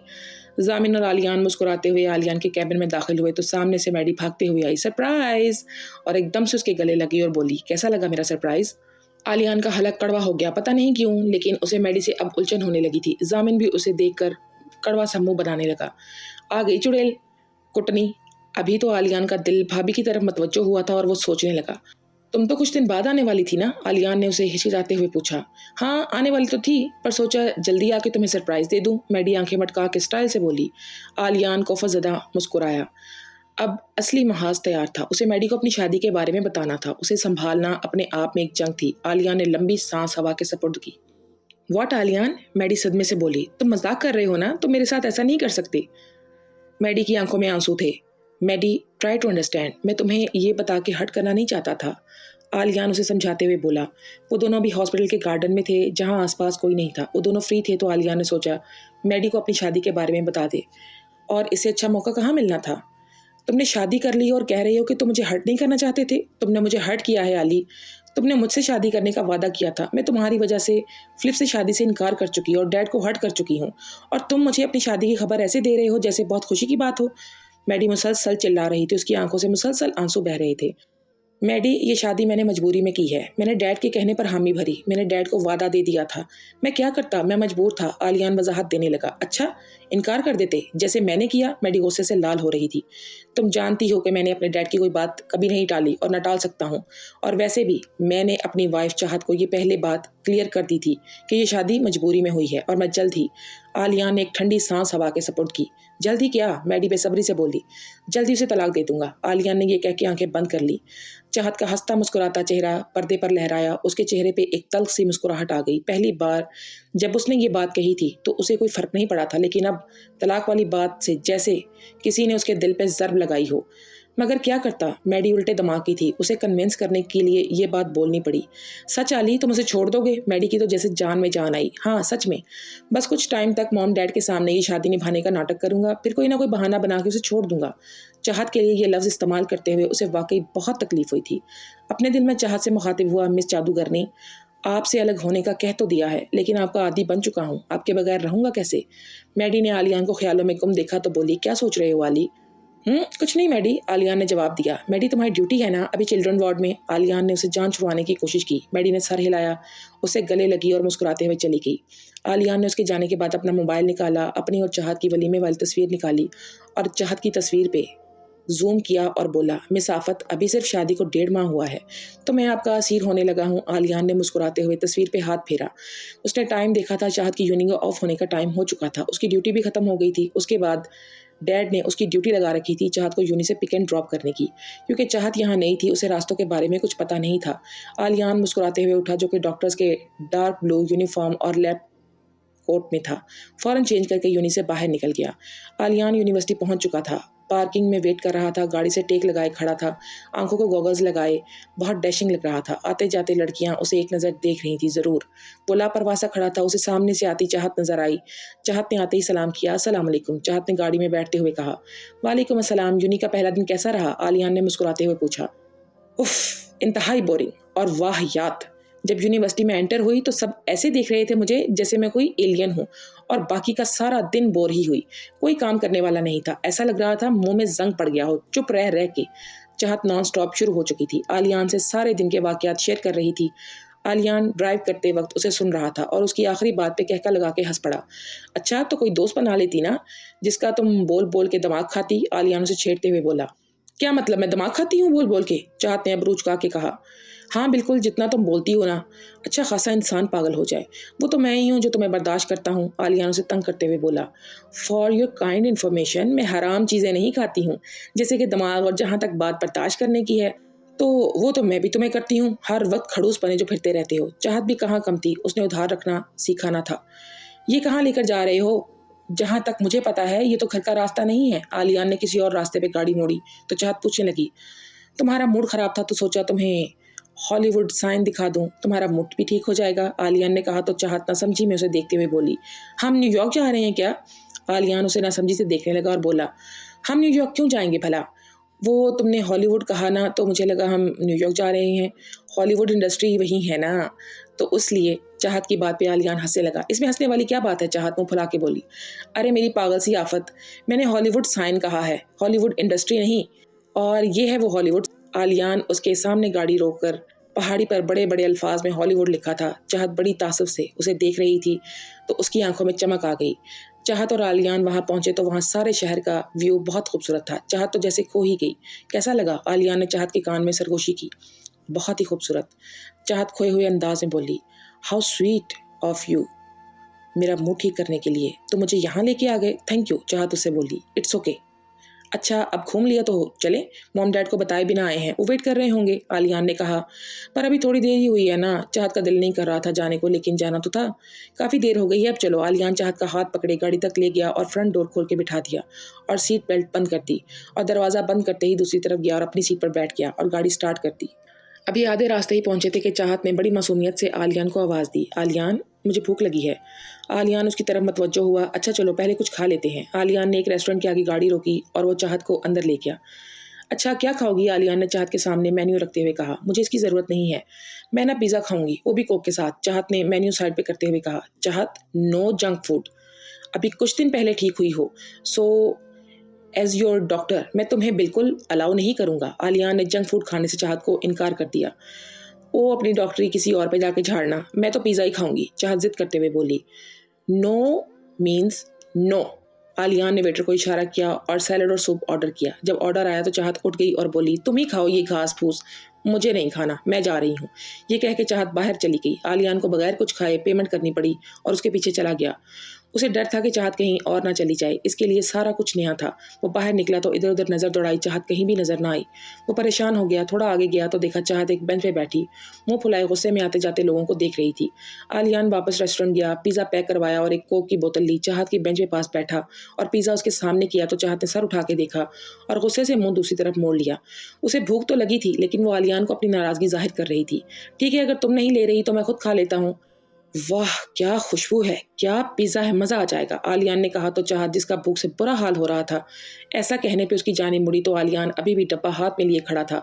ज़ामिन और आलियान मुस्कुराते हुए आलियान के कैबिन में दाखिल हुए तो सामने से मैडी भागते हुए आई। सरप्राइज! और एकदम से उसके गले लगी और बोली, कैसा लगा मेरा सरप्राइज? आलियान का हलक कड़वा हो गया, पता नहीं क्यों, लेकिन उसे मैडी से अब उलझन होने लगी थी। ज़ामिन भी उसे देखकर कड़वा सा मुंह बनाने लगा। आ गई चुड़ैल कुटनी। अभी तो आलियान का दिल भाभी की तरफ मतवज्जो हुआ था और वो सोचने लगा, तुम तो कुछ दिन बाद आने वाली थी ना? आलियान ने उसे हिचकिचाते हुए पूछा। हाँ, आने वाली तो थी, पर सोचा जल्दी आके तुम्हें सरप्राइज दे दूं। मैडी आंखें मटका के स्टाइल से बोली। आलियान खौफजदा मुस्कुराया। अब असली महाज तैयार था। उसे मैडी को अपनी शादी के बारे में बताना था। उसे संभालना अपने आप में एक जंग थी। आलियान ने लंबी सांस हवा के सपुर्द की। व्हाट आलियान? मैडी सदमे से बोली। तुम मजाक कर रहे हो ना? तुम मेरे साथ ऐसा नहीं कर सकते। मैडी की आंखों में आंसू थे। मैडी, ट्राई टू अंडरस्टैंड, मैं तुम्हें ये बता के हर्ट करना नहीं चाहता था। आलियान उसे समझाते हुए बोला। वो दोनों अभी हॉस्पिटल के गार्डन में थे जहाँ आसपास कोई नहीं था। वो दोनों फ्री थे तो आलियान ने सोचा मैडी को अपनी शादी के बारे में बता दे, और इससे अच्छा मौका कहाँ मिलना था। तुमने शादी कर ली और कह रहे हो कि तुम मुझे हर्ट नहीं करना चाहते थे। तुमने मुझे हर्ट किया है आली। तुमने मुझसे शादी करने का वादा किया था। मैं तुम्हारी वजह से फ्लिप से शादी से इनकार कर चुकी और डैड को हर्ट कर चुकी हूँ, और तुम मुझे अपनी शादी की खबर ऐसे दे रहे हो जैसे बहुत खुशी की बात हो। मैडी मुसलसल चिल्ला रही थी। उसकी आंखों से मुसलसल आंसू बह रहे थे। मैडी, ये शादी मैंने मजबूरी में की है। मैंने डैड के कहने पर हामी भरी। मैंने डैड को वादा दे दिया था। मैं क्या करता, मैं मजबूर था। आलियान वजाहत देने लगा। अच्छा, इनकार कर देते जैसे मैंने किया? मैडी गुस्से से लाल हो रही थी। तुम जानती हो कि मैंने अपने डैड की कोई बात कभी नहीं टाली और न टाल सकता हूँ, और वैसे भी मैंने अपनी वाइफ चाहत को ये पहले बात क्लियर कर दी थी कि ये शादी मजबूरी में हुई है और मैं जल्द ही। आलियान ने एक ठंडी सांस हवा के सपुर्द की। जल्दी क्या? मैडी बेसब्री से बोली। जल्दी उसे तलाक दे दूंगा। आलियान ने ये कह के आंखें बंद कर ली। चाहत का हंसता मुस्कुराता चेहरा पर्दे पर लहराया। उसके चेहरे पे एक तल्ख सी मुस्कुराहट आ गई। पहली बार जब उसने ये बात कही थी तो उसे कोई फर्क नहीं पड़ा था, लेकिन अब तलाक वाली बात से जैसे किसी ने उसके दिल पे ज़र्ब लगाई हो। मगर क्या करता? मैडी उल्टे दिमाग की थी। उसे कन्विंस करने के लिए ये बात बोलनी पड़ी। सच आली, तुम उसे छोड़ दोगे? मैडी की तो जैसे जान में जान आई। हाँ, सच में। बस कुछ टाइम तक मॉम डैड के सामने ये शादी निभाने का नाटक करूंगा, फिर कोई ना कोई बहाना बना के उसे छोड़ दूंगा। चाहत के लिए ये लफ्ज़ इस्तेमाल करते हुए उसे वाकई बहुत तकलीफ हुई थी। अपने दिल में चाहत से मुखातिब हुआ, मिस जादूगरनी, आपसे अलग होने का कह तो दिया है, लेकिन आपका आदी बन चुका हूँ। आपके बगैर रहूंगा कैसे? मैडी ने आलियान को ख्यालों में गुम देखा तो बोली, क्या सोच रहे हो आली? कुछ नहीं मैडी, आलियान ने जवाब दिया। मैडी, तुम्हारी ड्यूटी है ना अभी चिल्ड्रन वार्ड में? आलियान ने उसे जान छुड़वाने की कोशिश की। मैडी ने सर हिलाया, उसे गले लगी और मुस्कुराते हुए चली गई। आलियान ने उसके जाने के बाद अपना मोबाइल निकाला, अपनी और चाहत की वलीमे वाली तस्वीर निकाली और चाहत की तस्वीर पे जूम किया और बोला, मिस आफत, अभी सिर्फ शादी को 1.5 माह हुआ है तो मैं आपका असीर होने लगा हूँ। आलियान ने मुस्कुराते हुए तस्वीर पे हाथ फेरा। उसने टाइम देखा था। चाहत की यूनिंग ऑफ होने का टाइम हो चुका था। उसकी ड्यूटी भी खत्म हो गई थी। उसके बाद डैड ने उसकी ड्यूटी लगा रखी थी चाहत को यूनि से पिक एंड ड्रॉप करने की। क्योंकि चाहत यहाँ नहीं थी, उसे रास्तों के बारे में कुछ पता नहीं था। आलियान मुस्कुराते हुए उठा, जो कि डॉक्टर्स के डार्क ब्लू यूनिफॉर्म और लैब कोर्ट में था। फौरन चेंज करके यूनि से बाहर निकल गया। आलियान यूनिवर्सिटी पहुंच चुका था। पार्किंग में वेट कर रहा था। गाड़ी से टेक लगाए खड़ा था। आंखों को गॉगल्स लगाए, बहुत डैशिंग लग रहा था। आते जाते लड़कियां उसे एक नज़र देख रही थी ज़रूर। वो लापरवाह सा खड़ा था। उसे सामने से आती चाहत नजर आई। चाहत ने आते ही सलाम किया। अस्सलाम वालेकुम। चाहत ने गाड़ी में बैठते हुए कहा। वालेकुम अस्सलाम। यूनि का पहला दिन कैसा रहा? आलियान ने मुस्कुराते हुए पूछा। उफ, इंतहाई बोरिंग और वाहियात। जब यूनिवर्सिटी में एंटर हुई तो सब ऐसे देख रहे थे मुझे जैसे मैं कोई एलियन हूँ, और बाकी का सारा दिन बोर ही हुई। कोई काम करने वाला नहीं था। ऐसा लग रहा था मुंह में जंग पड़ गया हो, चुप रह रह के। चाहत नॉन स्टॉप शुरू हो चुकी थी। आलियान से सारे दिन के वाकयात शेयर कर रही थी। आलियान ड्राइव करते वक्त उसे सुन रहा था और उसकी आखिरी बात पे कहका लगा के हंस पड़ा। अच्छा, तो कोई दोस्त बना लेती ना, जिसका तुम बोल बोल के दिमाग खाती। आलियान उसे छेड़ते हुए बोला। क्या मतलब, मैं दिमाग खाती हूँ बोल बोल के? चाहत ने अबरूज का के कहा। हाँ बिल्कुल, जितना तुम बोलती हो ना। अच्छा खासा इंसान पागल हो जाए। वो तो मैं ही हूँ जो तुम्हें बर्दाश्त करता हूँ। आलियान उसे तंग करते हुए बोला। फॉर योर काइंड इन्फॉर्मेशन, मैं हराम चीज़ें नहीं खाती हूँ, जैसे कि दिमाग, और जहाँ तक बात बर्दाश्त करने की है तो वो तो मैं भी तुम्हें करती हूँ। हर वक्त खड़ूस बने जो फिरते रहते हो। चाहत भी कहाँ कम थी। उसने उधार रखना सीखाना था। ये कहाँ लेकर जा रहे हो? जहाँ तक मुझे पता है ये तो घर का रास्ता नहीं है। आलियान ने किसी और रास्ते पे गाड़ी मोड़ी तो चाहत पूछने लगी। तुम्हारा मूड खराब था तो सोचा तुम्हें हॉलीवुड साइन दिखा दूं, तुम्हारा मूड भी ठीक हो जाएगा। आलियान ने कहा तो चाहत ना समझी में उसे देखते हुए बोली। हम न्यूयॉर्क जा रहे हैं क्या? आलियान उसे ना समझी से देखने लगा और बोला। हम न्यूयॉर्क क्यों जाएंगे भला? وہ تم نے ہالی ووڈ کہا نا تو مجھے لگا ہم نیو یارک جا رہے ہیں، ہالی ووڈ انڈسٹری وہی ہے نا، تو اس لیے چاہت کی بات پہ عالیان ہنسنے لگا۔ اس میں ہنسنے والی کیا بات ہے؟ چاہت منہ پھلا کے بولی۔ ارے میری پاگل سی آفت، میں نے ہالی ووڈ سائن کہا ہے، ہالی ووڈ انڈسٹری نہیں، اور یہ ہے وہ ہالی ووڈ۔ عالیان اس کے سامنے گاڑی روک کر پہاڑی پر بڑے بڑے الفاظ میں ہالی ووڈ لکھا تھا۔ چاہت بڑی تعصب سے اسے دیکھ رہی تھی تو اس کی آنکھوں میں چمک آ گئی۔ چاہت اور عالیان وہاں پہنچے تو وہاں سارے شہر کا ویو بہت خوبصورت تھا۔ چاہت تو جیسے کھو ہی گئی۔ کیسا لگا؟ عالیان نے چاہت کے کان میں سرگوشی کی۔ بہت ہی خوبصورت، چاہت کھوئے ہوئے انداز میں بولی۔ ہاؤ سویٹ آف یو، میرا منہ ٹھیک کرنے کے لیے تو مجھے یہاں لے کے آ گئے، تھینک یو، چاہت اس سے بولی۔ It's okay. اچھا اب گھوم لیا تو چلے، موم ڈیڈ کو بتائے بنا آئے ہیں، وہ ویٹ کر رہے ہوں گے، عالیان نے کہا۔ پر ابھی تھوڑی دیر ہی ہوئی ہے نا، چاہت کا دل نہیں کر رہا تھا جانے کو، لیکن جانا تو تھا، کافی دیر ہو گئی ہے، اب چلو۔ عالیان چاہت کا ہاتھ پکڑے گاڑی تک لے گیا اور فرنٹ ڈور کھول کے بٹھا دیا اور سیٹ بیلٹ بند کر دی، اور دروازہ بند کرتے ہی دوسری طرف گیا اور اپنی سیٹ پر بیٹھ گیا اور گاڑی سٹارٹ کر دی۔ ابھی آدھے راستے ہی پہنچے تھے کہ چاہت نے بڑی معصومیت سے عالیان کو آواز دی، عالیان مجھے بھوک لگی ہے۔ عالیان اس کی طرف متوجہ ہوا۔ اچھا چلو پہلے کچھ کھا لیتے ہیں۔ عالیان نے ایک ریسٹورنٹ کے آگے گاڑی روکی اور وہ چاہت کو اندر لے گیا۔ اچھا کیا کھاؤ گی؟ عالیان نے چاہت کے سامنے مینیو رکھتے ہوئے کہا۔ مجھے اس کی ضرورت نہیں ہے، میں نا پیزا کھاؤں گی، وہ بھی کوک کے ساتھ، چاہت نے مینیو سائڈ پہ کرتے ہوئے کہا۔ چاہت نو جنک فوڈ، ابھی کچھ دن پہلے ٹھیک ہوئی ہو، سو ایز یور ڈاکٹر میں تمہیں بالکل الاؤ نہیں کروں گا۔ عالیان نے جنک فوڈ کھانے سے چاہت کو انکار کر دیا۔ وہ اپنی ڈاکٹری کسی اور پہ جا کے جھاڑنا، میں تو پیزا ہی کھاؤں گی، چاہت ضد کرتے ہوئے بولی۔ نو مینز نو۔ عالیان نے ویٹر کو اشارہ کیا اور سیلڈ اور سوپ آرڈر کیا۔ جب آرڈر آیا تو چاہت اٹھ گئی اور بولی، تم ہی کھاؤ یہ گھاس پھوس، مجھے نہیں کھانا، میں جا رہی ہوں۔ یہ کہہ کے چاہت باہر چلی گئی۔ عالیان کو بغیر کچھ کھائے پیمنٹ کرنی پڑی اور اس کے پیچھے چلا گیا۔ اسے ڈر تھا کہ چاہت کہیں اور نہ چلی جائے، اس کے لیے سارا کچھ نیا تھا۔ وہ باہر نکلا تو ادھر ادھر نظر دوڑائی، چاہت کہیں بھی نظر نہ آئی۔ وہ پریشان ہو گیا، تھوڑا آگے گیا تو دیکھا چاہت ایک بینچ پہ بیٹھی منہ پھلائے غصے میں آتے جاتے لوگوں کو دیکھ رہی تھی۔ عالیان واپس ریسٹورنٹ گیا، پیزا پیک کروایا اور ایک کوک کی بوتل لی، چاہت کی بینچ پہ پاس بیٹھا اور پیزا اس کے سامنے کیا تو چاہت نے سر اٹھا کے دیکھا اور غصے سے منہ دوسری طرف موڑ لیا۔ اسے بھوک تو لگی تھی لیکن وہ عالیان کو اپنی ناراضگی ظاہر کر رہی تھی۔ ٹھیک ہے اگر تم نہیں لے رہی تو میں خود کھا لیتا ہوں۔ واہ کیا خوشبو ہے، کیا پیزا ہے، مزہ آ جائے گا، عالیان نے کہا تو چاہت جس کا بھوک سے برا حال ہو رہا تھا ایسا کہنے پہ اس کی جانب مڑی تو عالیان ابھی بھی ڈبہ ہاتھ میں لیے کھڑا تھا۔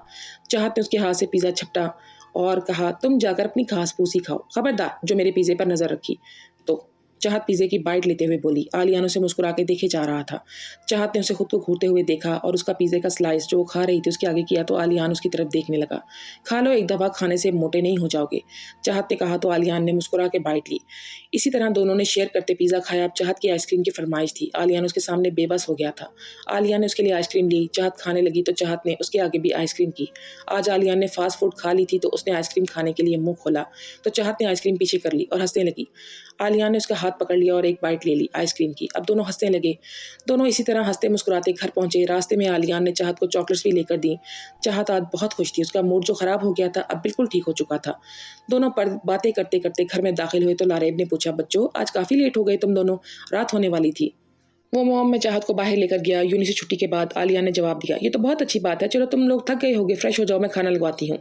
چاہت نے اس کے ہاتھ سے پیزا چھپٹا اور کہا، تم جا کر اپنی گھاس پھوسی کھاؤ، خبردار جو میرے پیزے پر نظر رکھی تو۔ چاہت پیزے کی بائٹ لیتے ہوئے بولی۔ عالیان اسے مسکرا کے دیکھے جا رہا تھا۔ چاہت نے اسے خود کو گھورتے ہوئے دیکھا اور اس کا پیزے کا سلائس جو وہ کھا رہی تھی اس کے آگے کیا تو عالیان اس کی طرف دیکھنے لگا۔ کھا لو، ایک دفعہ کھانے سے موٹے نہیں ہو جاؤ گے، چاہت نے کہا تو عالیان نے مسکرا کے بائٹ لی۔ اسی طرح دونوں نے شیئر کرتے پیزا کھایا۔ اب چاہت کی آئس کریم کی فرمائش تھی، عالیان اس کے سامنے بے بس ہو گیا تھا۔ عالیان نے اس کے لیے آئس کریم لی، چاہت کھانے لگی تو چاہت نے اس کے آگے بھی آئس کریم کی۔ آج عالیان نے فاسٹ فوڈ کھا لی تھی تو اس نے آئس کریم کھانے کے لیے منہ کھولا تو چاہت نے آئس کریم پیچھے کر لی اور ہنسنے لگی۔ عالیان نے اس کا ہاتھ پکڑ لیا اور ایک بائٹ لے لی آئس کریم کی۔ اب دونوں ہنسنے لگے۔ دونوں اسی طرح ہنستے مسکراتے گھر پہنچے۔ راستے میں عالیان نے چاہت کو چاکلیٹس بھی لے کر دی۔ چاہت آج بہت خوش تھی، اس کا موڈ جو خراب ہو گیا تھا اب بالکل ٹھیک ہو چکا تھا۔ دونوں باتیں کرتے کرتے گھر میں داخل ہوئے تو لاریب نے پوچھا، بچوں آج کافی لیٹ ہو گئے تم دونوں، رات ہونے والی تھی۔ وہ موم میں چاہت کو باہر لے کر گیا یونی سے چھٹی کے بعد۔ عالیان نے جواب دیا، یہ تو بہت اچھی بات ہے، چلو تم لوگ تھک گئے ہوگے، فریش ہو جاؤ، میں کھانا لگواتی ہوں۔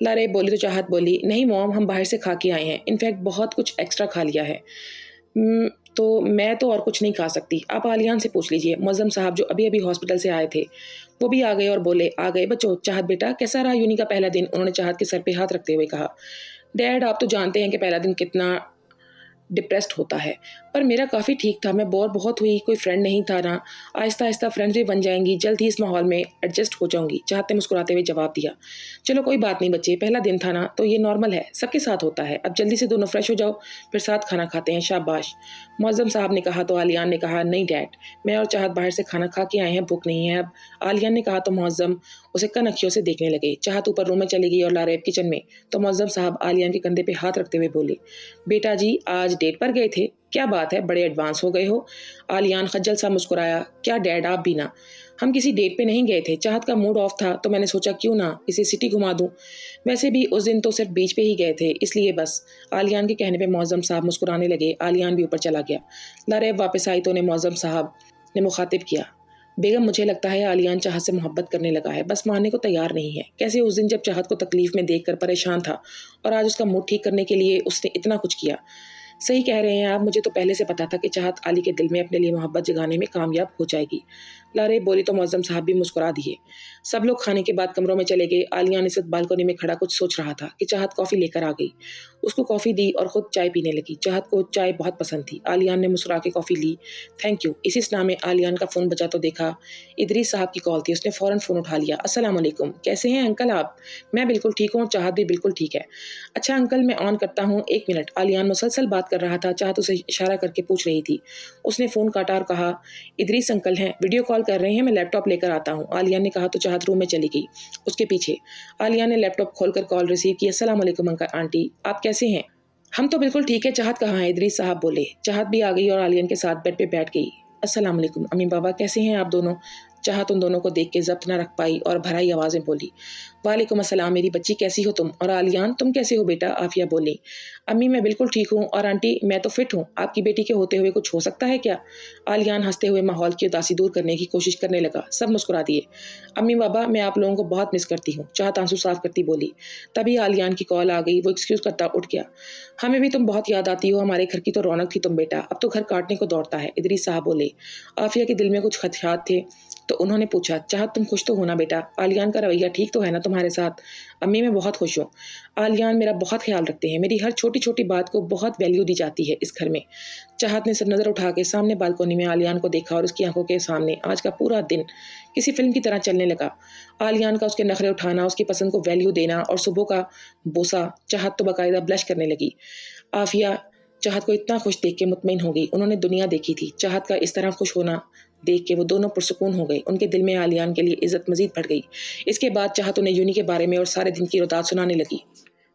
لاریب بولی تو چاہت بولی، نہیں موم ہم باہر سے کھا کے آئے ہیں، انفیکٹ بہت کچھ ایکسٹرا کھا لیا ہے، تو میں تو اور کچھ نہیں کھا سکتی، آپ عالیان سے پوچھ لیجئے۔ معظم صاحب جو ابھی ابھی ہاسپٹل سے آئے تھے وہ بھی آ گئے اور بولے، آ گئے بچوں، چاہت بیٹا کیسا رہا یونی کا پہلا دن؟ انہوں نے چاہت کے سر پہ ہاتھ رکھتے ہوئے کہا۔ ڈیڈ آپ تو جانتے ہیں کہ پہلا دن کتنا ڈپریسڈ ہوتا ہے، پر میرا کافی ٹھیک تھا، میں بور بہت ہوئی، کوئی فرینڈ نہیں تھا نا، آہستہ آہستہ فرینڈز بھی بن جائیں گی، جلد ہی اس ماحول میں ایڈجسٹ ہو جاؤں گی، چاہت نے مسکراتے ہوئے جواب دیا۔ چلو کوئی بات نہیں بچے، پہلا دن تھا نا تو یہ نارمل ہے، سب کے ساتھ ہوتا ہے، اب جلدی سے دونوں فریش ہو جاؤ پھر ساتھ کھانا کھاتے ہیں، شاباش۔ معظم صاحب نے کہا تو عالیان نے کہا، نہیں ڈیڈ میں اور چاہت باہر سے کھانا کھا کے آئے ہیں، بھوک نہیں ہے اب۔ عالیان نے کہا تو معظم اسے کن اکھیوں سے دیکھنے لگے۔ چاہت اوپر روم میں چلی گئی اور لاریب کچن میں تو معظم صاحب عالیان کے کندھے پہ ہاتھ رکھتے ہوئے بولے، بیٹا جی آج ڈیٹ پر گئے تھے؟ کیا بات ہے بڑے ایڈوانس ہو گئے ہو؟ عالیان خجل سا مسکرایا، کیا ڈیڈ آپ بھی نا، ہم کسی ڈیٹ پہ نہیں گئے تھے، چاہت کا موڈ آف تھا تو میں نے سوچا کیوں نہ اسے سٹی گھما دوں، ویسے بھی اس دن تو صرف بیچ پہ ہی گئے تھے اس لیے بس۔ عالیان کے کہنے پہ معظم صاحب مسکرانے لگے۔ عالیان بھی اوپر چلا گیا۔ لاریب واپس آئی تو انہیں معظم صاحب نے مخاطب کیا، بیگم مجھے لگتا ہے عالیان چاہت سے محبت کرنے لگا ہے، بس ماننے کو تیار نہیں ہے، کیسے اس دن جب چاہت کو تکلیف میں دیکھ کر پریشان تھا اور آج اس کا موڈ ٹھیک کرنے کے لیے اس نے اتنا کچھ کیا۔ صحیح کہہ رہے ہیں آپ، مجھے تو پہلے سے پتا تھا کہ چاہت علی کے دل میں اپنے لیے محبت جگانے میں کامیاب ہو جائے گی، लारे बोली तो मौज़म साहब भी मुस्कुरा दिए। सब लोग खाने के बाद कमरों में चले गए। आलिया इस वक्त बालकनी में खड़ा कुछ सोच रहा था कि चाहत कॉफ़ी लेकर आ गई। उसको कॉफ़ी दी और ख़ुद चाय पीने लगी। चाहत को चाय बहुत पसंद थी। आलियान ने मुस्कुरा के कॉफ़ी ली। Thank you. इसी स्ना में आलियान का फ़ोन बजा तो देखा इदरीस साहब की कॉल थी। उसने फ़ौरन फ़ोन उठा लिया। अस्सलाम वालेकुम, कैसे हैं अंकल आप? मैं बिल्कुल ठीक हूँ, चाहत भी बिल्कुल ठीक है। अच्छा अंकल, मैं ऑन करता हूँ, 1 मिनट। आलियान मुसलसल बात कर रहा था। चाहत उसे इशारा करके पूछ रही थी। उसने फ़ोन काटा और कहा, इदरीस अंकल हैं, वीडियो कॉल कर रहे हैं, मैं लैपटॉप लेकर आता हूँ। आलियान ने कहा तो चाहत रूम में चली गई। उसके पीछे आलियान ने लैपटॉप खोलकर कॉल रिसीव की। अस्सलाम वालेकुम अंकल आंटी, आप कैसे हैं? हम तो बिल्कुल ठीक है। चाहत कहाँ है? इदरीस साहब बोले। चाहत भी आ गई और आलियान के साथ बेड पे बैठ गई। अस्सलाम वालेकुम अम्मी बाबा, कैसे हैं आप दोनों? चाहत उन दोनों को देख के ज़ब्त न रख पाई और भराई आवाज़ में बोली, वालेकुम अस्सलाम मेरी बच्ची, कैसी हो तुम? और आलियान, तुम कैसे हो बेटा? आफिया बोली, अम्मी मैं बिल्कुल ठीक हूँ और आंटी मैं तो फिट हूँ। आपकी बेटी के होते हुए कुछ हो सकता है क्या? आलियान हंसते हुए माहौल की उदासी दूर करने की कोशिश करने लगा। सब मुस्कुरा दिए। अम्मी बाबा, मैं आप लोगों को बहुत मिस करती हूँ। चाहत आंसू साफ करती बोली। तभी आलियान की कॉल आ गई। वो एक्सक्यूज़ करता उठ गया। हमें भी तुम बहुत याद आती हो, हमारे घर की तो रौनक थी तुम बेटा, अब तो घर काटने को दौड़ता है। इदरीस साहब बोले। आफिया के दिल में कुछ खदशात थे तो उन्होंने पूछा, चाहत तुम खुश तो हो ना बेटा? आलियान का रवैया ठीक तो है ना तुम्हारे साथ? अम्मी मैं बहुत खुश हूँ। आलियान मेरा बहुत ख्याल रखते हैं, मेरी हर छोटी छोटी बात को बहुत वैल्यू दी जाती है इस घर में। चाहत ने सिर नज़र उठा के सामने बालकोनी में आलियान को देखा और उसकी आंखों के सामने आज का पूरा दिन किसी फिल्म की तरह चलने लगा। आलियान का उसके नखरे उठाना, उसकी पसंद को वैल्यू देना और सुबह का बोसा। चाहत तो बाकायदा ब्लश करने लगी। आफिया चाहत को इतना खुश देख के मुतमईन हो गई। उन्होंने दुनिया देखी थी। चाहत का इस तरह खुश होना देख के वो दोनों पुरसुकून हो गए। उनके दिल में आलियान के लिए इज्जत मजीद बढ़ गई। इसके बाद चाहत उन्हें यूनी के बारे में और सारे दिन की रोदात सुनाने लगी।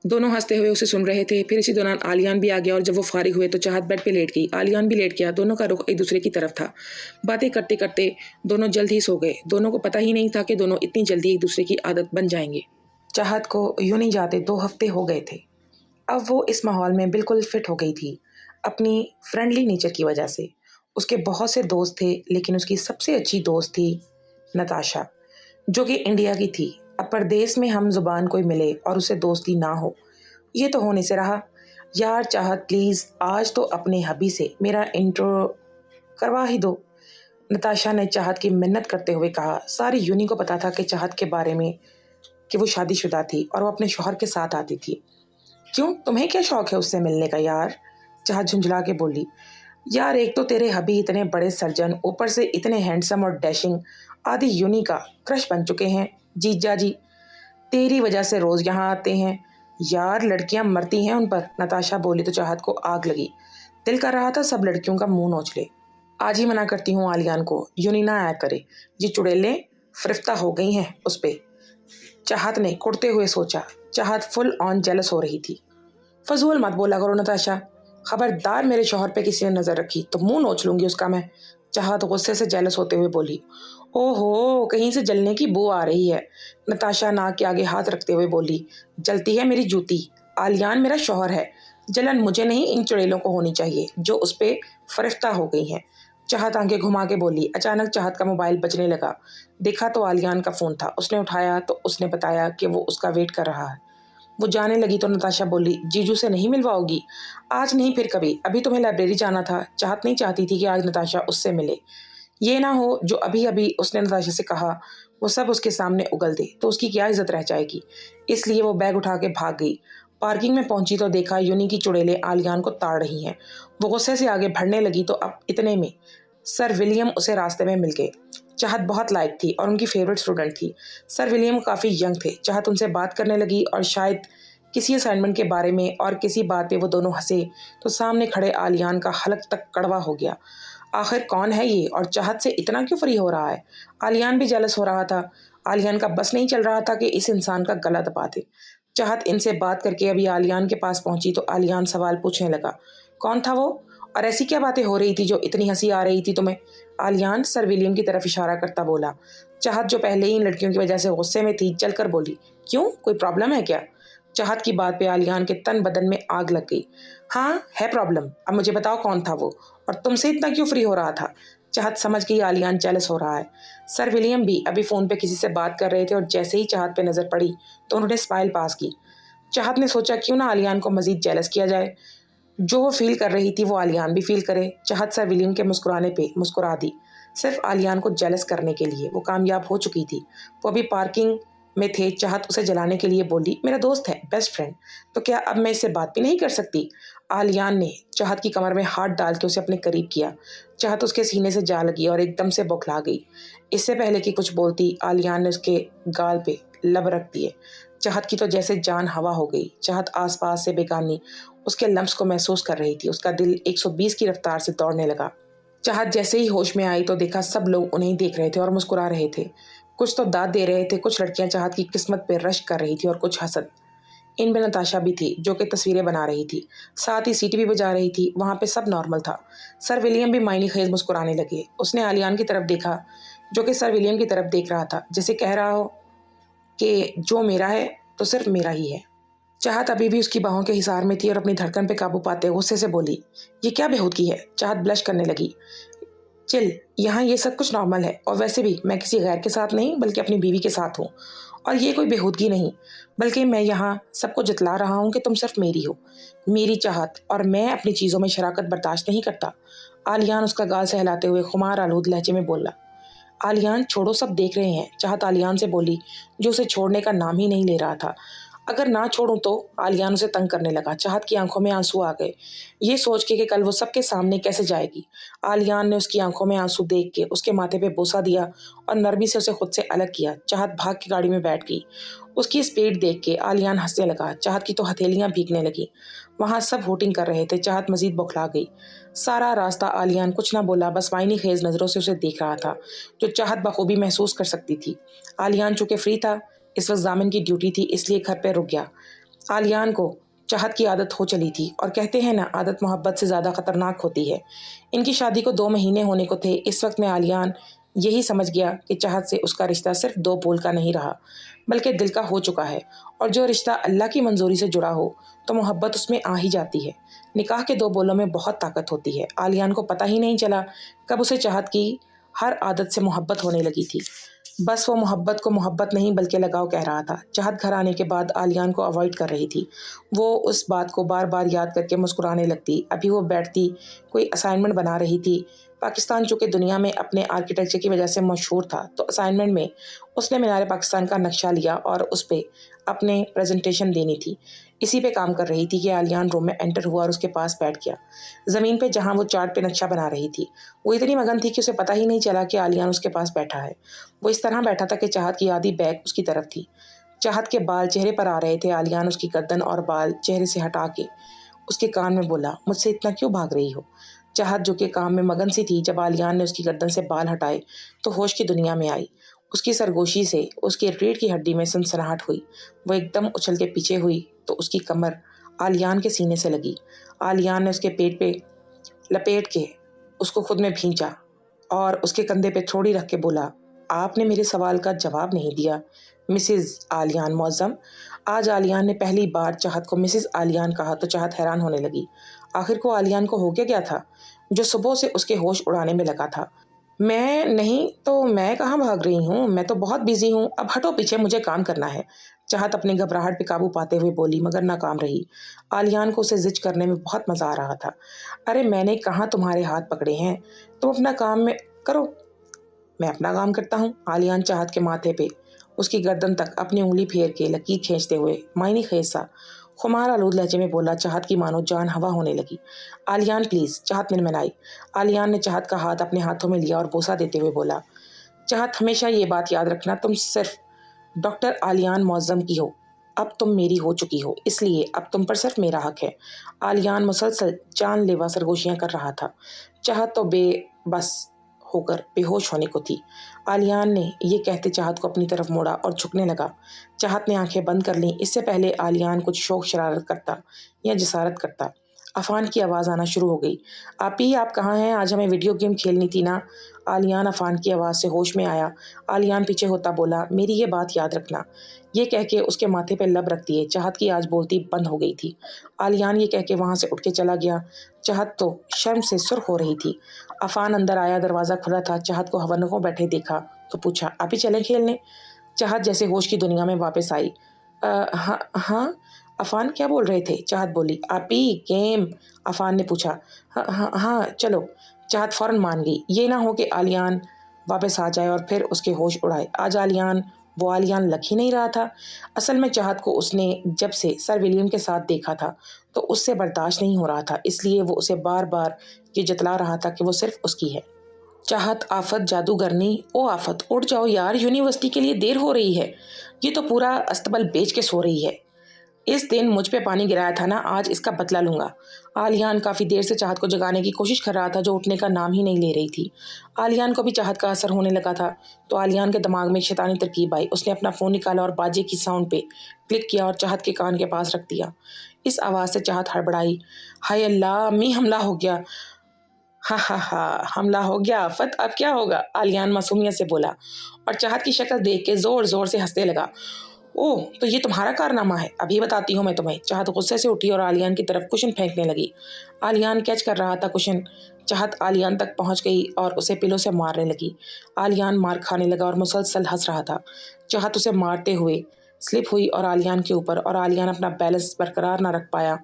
दोनों हंसते हुए उसे सुन रहे थे। फिर इसी दौरान आलियान भी आ गया और जब वो फारिग हुए तो चाहत बेड पे लेट गई। आलियान भी लेट गया। दोनों का रुख एक दूसरे की तरफ था। बातें करते करते दोनों जल्द ही सो गए। दोनों को पता ही नहीं था कि दोनों इतनी जल्दी एक दूसरे की आदत बन जाएंगे। चाहत को यूनी जाते 2 हफ्ते हो गए थे। अब वो इस माहौल में बिल्कुल फिट हो गई थी, अपनी फ्रेंडली नेचर की वजह से। उसके बहुत से दोस्त थे लेकिन उसकी सबसे अच्छी दोस्त थी नताशा, जो कि इंडिया की थी। अब परदेश में हम जुबान कोई मिले और उसे दोस्ती ना हो, ये तो होने से रहा। यार चाहत प्लीज़ आज तो अपने हबी से मेरा इंट्रो करवा ही दो, नताशा ने चाहत की मिन्नत करते हुए कहा। सारी यूनी को पता था कि चाहत के बारे में कि वो शादीशुदा थी और वो अपने शौहर के साथ आती थी। क्यों, तुम्हें क्या शौक है उससे मिलने का यार? चाहत झुंझला के बोली। यार एक तो तेरे हबी इतने बड़े सर्जन, ऊपर से इतने हैंडसम और डैशिंग, आदि यूनी का क्रश बन चुके हैं। जीजा जी तेरी वजह से रोज यहाँ आते हैं। यार लड़कियां मरती हैं उन पर, नताशा बोली तो चाहत को आग लगी। दिल कर रहा था सब लड़कियों का मुंह नोच ले। आज ही मना करती हूँ आलियान को, यूनी ना आया करे, ये चुड़ैलें फिरफ्ता हो गई हैं उस पे। चाहत ने कुड़ते हुए सोचा। चाहत फुल ऑन जेलस हो रही थी। फजूल मत बोला करो नताशा, खबरदार मेरे शौहर पे किसी ने नजर रखी तो मुंह नोच लूंगी उसका मैं। चाहत गुस्से से जेलस होते हुए बोली। ओहो, कहीं से जलने की बू आ रही है, नताशा नाक के आगे हाथ रखते हुए बोली। जलती है मेरी जूती, आलियान मेरा शौहर है, जलन मुझे नहीं इन चुड़ैलों को होनी चाहिए जो उस पे फरिश्ता हो गई हैं। चाहत आंखें घुमा के बोली। अचानक चाहत का मोबाइल बजने लगा। देखा तो आलियान का फ़ोन था। उसने उठाया तो उसने बताया कि वो उसका वेट कर रहा है। वो जाने लगी तो नताशा बोली, जीजू से नहीं मिलवाओगी? आज नहीं फिर कभी, अभी तुम्हें लाइब्रेरी जाना था। चाहत नहीं चाहती थी कि आज नताशा उससे मिले। ये ना हो जो अभी अभी उसने नताशा से कहा वो सब उसके सामने उगल दे तो उसकी क्या इज्जत रह जाएगी। इसलिए वो बैग उठा के भाग गई। पार्किंग में पहुंची तो देखा यूनी की चुड़ैलें आलियान को ताड़ रही हैं। वो गुस्से से आगे बढ़ने लगी तो अब इतने में सर विलियम उसे रास्ते में मिल गए। चाहत बहुत लायक थी और उनकी फेवरेट स्टूडेंट थी। सर विलियम काफ़ी यंग थे। चाहत उनसे बात करने लगी और शायद किसी असाइनमेंट के बारे में और किसी बात पे वो दोनों हंसे तो सामने खड़े आलियान का हलक तक कड़वा हो गया। आखिर कौन है ये और चाहत से इतना क्यों फ्री हो रहा है? आलियान भी जेलस हो रहा था। आलियान का बस नहीं चल रहा था कि इस इंसान का गला दबा दे। चाहत इनसे बात करके अभी आलियान के पास पहुंची तो आलियान सवाल पूछने लगा, कौन था वो और ऐसी क्या बातें हो रही थी जो इतनी हंसी आ रही थी तुम्हें? आलियान सर विलियम की तरफ इशारा करता बोला। चाहत जो पहले ही इन लड़कियों की वजह से गुस्से में थी चलकर बोली, क्यों, कोई प्रॉब्लम है क्या? चाहत की बात पे आलियान के तन बदन में आग लग गई। हाँ है प्रॉब्लम, अब मुझे बताओ कौन था वो और तुमसे इतना क्यों फ्री हो रहा था? चाहत समझ गई आलियान जेलस हो रहा है। सर विलियम भी अभी फ़ोन पे किसी से बात कर रहे थे और जैसे ही चाहत पे नज़र पड़ी तो उन्होंने स्माइल पास की। चाहत ने सोचा क्यों ना आलियान को मज़ीद जेलस किया जाए, जो वो फील कर रही थी वो आलियान भी फील करे। चाहत सर विलियम के मुस्कुराने पे मुस्कुरा दी। صرف عالیان کو جیلس کرنے کے لیے۔ وہ کامیاب ہو چکی تھی۔ وہ ابھی پارکنگ میں تھے۔ چاہت اسے جلانے کے لیے بولی، میرا دوست ہے، بیسٹ فرینڈ، تو کیا اب میں اس سے بات بھی نہیں کر سکتی؟ عالیان نے چاہت کی کمر میں ہاتھ ڈال کے اسے اپنے قریب کیا۔ چاہت اس کے سینے سے جا لگی اور ایک دم سے بوکھلا گئی۔ اس سے پہلے کہ کچھ بولتی، عالیان نے اس کے گال پہ لب رکھ دیے۔ چاہت کی تو جیسے جان ہوا ہو گئی۔ چاہت آس پاس سے بیگانی اس کے لمس کو محسوس کر رہی تھی۔ اس کا دل 120 کی رفتار سے دوڑنے لگا۔ چاہت جیسے ہی ہوش میں آئی تو دیکھا سب لوگ انہیں دیکھ رہے تھے اور مسکرا رہے تھے۔ کچھ تو داد دے رہے تھے، کچھ لڑکیاں چاہت کی قسمت پہ رشک کر رہی تھی اور کچھ حسد۔ ان میں نتاشا بھی تھی جو کہ تصویریں بنا رہی تھی، ساتھ ہی سیٹی بھی بجا رہی تھی۔ وہاں پہ سب نارمل تھا۔ سر ولیم بھی معنی خیز مسکرانے لگے۔ اس نے عالیان کی طرف دیکھا جو کہ سر ولیم کی طرف دیکھ رہا تھا، جیسے کہہ رہا ہو کہ جو میرا ہے تو صرف میرا ہی ہے۔ چاہت ابھی بھی اس کی باہوں کے حصار میں تھی اور اپنی دھڑکن پہ قابو پاتے غصے سے بولی، یہ کیا بےہودگی ہے؟ چاہت بلش کرنے لگی۔ چل، یہاں یہ سب کچھ نارمل ہے، اور ویسے بھی میں کسی غیر کے ساتھ نہیں بلکہ اپنی بیوی کے ساتھ ہوں، اور یہ کوئی بےہودگی نہیں، بلکہ میں یہاا سب کو جتلا رہا ہوں کہ تم صرف میری ہو، میری چاہت، اور میں اپنی چیزوں میں شراکت برداشت نہیں کرتا۔ عالیان اس کا گال سہلاتے ہوئے خمار آلود لہجے میں بولا۔ عالیان چھوڑو، سب دیکھ رہے ہیں، چاہت عالیان سے بولی جو اسے چھوڑنے کا نام ہی نہیں لے رہا تھا۔ اگر نہ چھوڑوں تو؟ عالیان اسے تنگ کرنے لگا۔ چاہت کی آنکھوں میں آنسو آ گئے، یہ سوچ کے کہ کل وہ سب کے سامنے کیسے جائے گی۔ عالیان نے اس کی آنکھوں میں آنسو دیکھ کے اس کے ماتھے پہ بوسہ دیا اور نرمی سے اسے خود سے الگ کیا۔ چاہت بھاگ کے گاڑی میں بیٹھ گئی۔ اس کی اسپیڈ دیکھ کے عالیان ہنسنے لگا۔ چاہت کی تو ہتھیلیاں بھیگنے لگی۔ وہاں سب ہوٹنگ کر رہے تھے۔ چاہت مزید بوکھلا گئی۔ سارا راستہ عالیان کچھ نہ بولا، بس معنی خیز نظروں سے اسے دیکھ رہا تھا، جو چاہت بخوبی محسوس کر سکتی تھی۔ عالیان چونکہ فری تھا، اس وقت ضامن کی ڈیوٹی تھی، اس لیے گھر پہ رک گیا۔ عالیان کو چاہت کی عادت ہو چلی تھی، اور کہتے ہیں نا، عادت محبت سے زیادہ خطرناک ہوتی ہے۔ ان کی شادی کو 2 مہینے ہونے کو تھے۔ اس وقت میں عالیان یہی سمجھ گیا کہ چاہت سے اس کا رشتہ صرف 2 بول کا نہیں رہا، بلکہ دل کا ہو چکا ہے، اور جو رشتہ اللہ کی منظوری سے جڑا ہو تو محبت اس میں آ ہی جاتی ہے۔ نکاح کے 2 بولوں میں بہت طاقت ہوتی ہے۔ عالیان کو پتہ ہی نہیں چلا کب اسے چاہت کی ہر عادت سے محبت ہونے لگی تھی۔ بس وہ محبت کو محبت نہیں بلکہ لگاؤ کہہ رہا تھا۔ چاہت گھر آنے کے بعد عالیان کو اوائڈ کر رہی تھی۔ وہ اس بات کو بار بار یاد کر کے مسکرانے لگتی۔ ابھی وہ بیٹھتی کوئی اسائنمنٹ بنا رہی تھی۔ پاکستان چونکہ دنیا میں اپنے آرکیٹیکچر کی وجہ سے مشہور تھا، تو اسائنمنٹ میں اس نے مینار پاکستان کا نقشہ لیا اور اس پہ اپنے پریزنٹیشن دینی تھی۔ اسی پہ کام کر رہی تھی کہ عالیان روم میں انٹر ہوا اور اس کے پاس بیٹھ گیا، زمین پہ جہاں وہ چارٹ پہ نقشہ بنا رہی تھی۔ وہ اتنی مگن تھی کہ اسے پتہ ہی نہیں چلا کہ عالیان اس کے پاس بیٹھا ہے۔ وہ اس طرح بیٹھا تھا کہ چاہت کی آدھی بیک اس کی طرف تھی۔ چاہت کے بال چہرے پر آ رہے تھے۔ عالیان اس کی گردن اور بال چہرے سے ہٹا کے اس کے کان میں بولا، مجھ سے اتنا کیوں بھاگ رہی ہو؟ چاہت جو کہ کام میں مگن سی تھی، جب عالیان نے اس کی گردن سے بال ہٹائے تو ہوش کی دنیا میں آئی۔ اس کی سرگوشی سے اس کی ریڑھ کی ہڈی میں سنسناہٹ ہوئی۔ وہ ایک دم اچھل کے پیچھے ہوئی تو اس کی کمر عالیان کے سینے سے لگی۔ عالیان نے اس کے پیٹ پہ لپیٹ کے اس کو خود میں بھینچا اور اس کے کندھے پہ تھوڑی رکھ کے بولا، آپ نے میرے سوال کا جواب نہیں دیا مسز عالیان معظم۔ آج عالیان نے پہلی بار چاہت کو مسز عالیان کہا تو چاہت حیران ہونے لگی۔ آخر کو عالیان کو ہو گیا تھا جو صبح سے اس کے ہوش اڑانے میں لگا تھا؟ میں نہیں تو میں کہاں بھاگ رہی ہوں، میں تو بہت بیزی ہوں، اب ہٹو پیچھے، مجھے کام کرنا ہے۔ چاہت اپنی گھبراہٹ پہ قابو پاتے ہوئے بولی، مگر ناکام رہی۔ عالیان کو اسے زج کرنے میں بہت مزہ آ رہا تھا۔ ارے میں نے کہاں تمہارے ہاتھ پکڑے ہیں، تم اپنا کام میں کرو، میں اپنا کام کرتا ہوں۔ عالیان چاہت کے ماتھے پہ اس کی گردن تک اپنی انگلی پھیر کے لکیر کھینچتے ہوئے معنی خیز سا خمار آلود لہجے میں بولا۔ چاہت کی مانو جان ہوا ہونے لگی۔ عالیان پلیز، چاہت منمنائی۔ عالیان نے چاہت کا ہاتھ اپنے ہاتھوں میں لیا اور بوسہ دیتے ہوئے بولا، چاہت ہمیشہ یہ بات یاد رکھنا، تم صرف ڈاکٹر عالیان معظم کی ہو، اب تم میری ہو چکی ہو، اس لیے اب تم پر صرف میرا حق ہے۔ عالیان مسلسل جان لیوا سرگوشیاں کر رہا تھا۔ چاہت تو بے بس ہو کر بے ہوش ہونے کو تھی۔ عالیان نے یہ کہتے چاہت کو اپنی طرف موڑا اور جھکنے لگا۔ چاہت نے آنکھیں بند کر لیں۔ اس سے پہلے عالیان کچھ شوق شرارت کرتا یا جسارت کرتا، عفان کی آواز آنا شروع ہو گئی۔ آپی، آپ کہاں ہیں؟ آج ہمیں ویڈیو گیم کھیلنی تھی نا؟ عالیان عفان کی آواز سے ہوش میں آیا۔ عالیان پیچھے ہوتا بولا، میری یہ بات یاد رکھنا۔ یہ کہہ کے اس کے ماتھے پہ لب رکھ دیے۔ چاہت کی آج بولتی بند ہو گئی تھی۔ عالیان یہ کہہ کے وہاں سے اٹھ کے چلا گیا۔ چاہت تو شرم سے سرخ ہو رہی تھی۔ عفان اندر آیا، دروازہ کھلا تھا۔ چاہت کو حوالوں بیٹھے دیکھا تو پوچھا، آپی چلیں کھیلنے؟ چاہت جیسے ہوش کی دنیا میں واپس آئی۔ ہاں عفان کیا بول رہے تھے؟ چاہت بولی، آپی گیم؟ عفان نے پوچھا۔ ہاں چلو۔ चाहत फौरन मान गई। ये ना हो कि आलियान वापस आ जाए और फिर उसके होश उड़ाए। आज आलियान वो आलियान लग ही नहीं रहा था। असल में चाहत को उसने जब से सर विलियम के साथ देखा था तो उससे बर्दाश्त नहीं हो रहा था, इसलिए वो उसे बार बार ये जतला रहा था कि वो सिर्फ उसकी है। चाहत आफत जादूगरनी, ओ आफत उठ जाओ यार, यूनिवर्सिटी के लिए देर हो रही है। ये तो पूरा अस्तबल बेच के सो रही है। इस दिन मुझ पे पानी गिराया था ना, आज इसका बदला लूंगा। आलियान काफी देर से चाहत को जगाने की कोशिश कर रहा था, जो उठने का नाम ही नहीं ले रही थी। आलियान को भी चाहत का असर होने लगा था, तो आलियान के दिमाग में एक शैतानी तरकीब आई। उसने अपना फोन निकाला और बाजे की साउंड पे क्लिक किया और चाहत के कान के पास रख दिया। इस आवाज से चाहत हड़बड़ाई। हाय अल्लाह, मी हमला हो गया। हा हा हा, हमला हो गया आफत, अब क्या होगा? आलियान मासूमियत से बोला और चाहत की शक्ल देख के जोर जोर से हंसने लगा। ओह, तो ये तुम्हारा कारनामा है, अभी बताती हूँ मैं तुम्हें। चाहत गुस्से से उठी और आलियान की तरफ कुशन फेंकने लगी। आलियान कैच कर रहा था कुशन। चाहत आलियान तक पहुंच गई और उसे पिलो से मारने लगी। आलियान मार खाने लगा और मुसलसल हंस रहा था। चाहत उसे मारते हुए स्लिप हुई और आलियान के ऊपर, और आलियान अपना बैलेंस बरकरार न रख पाया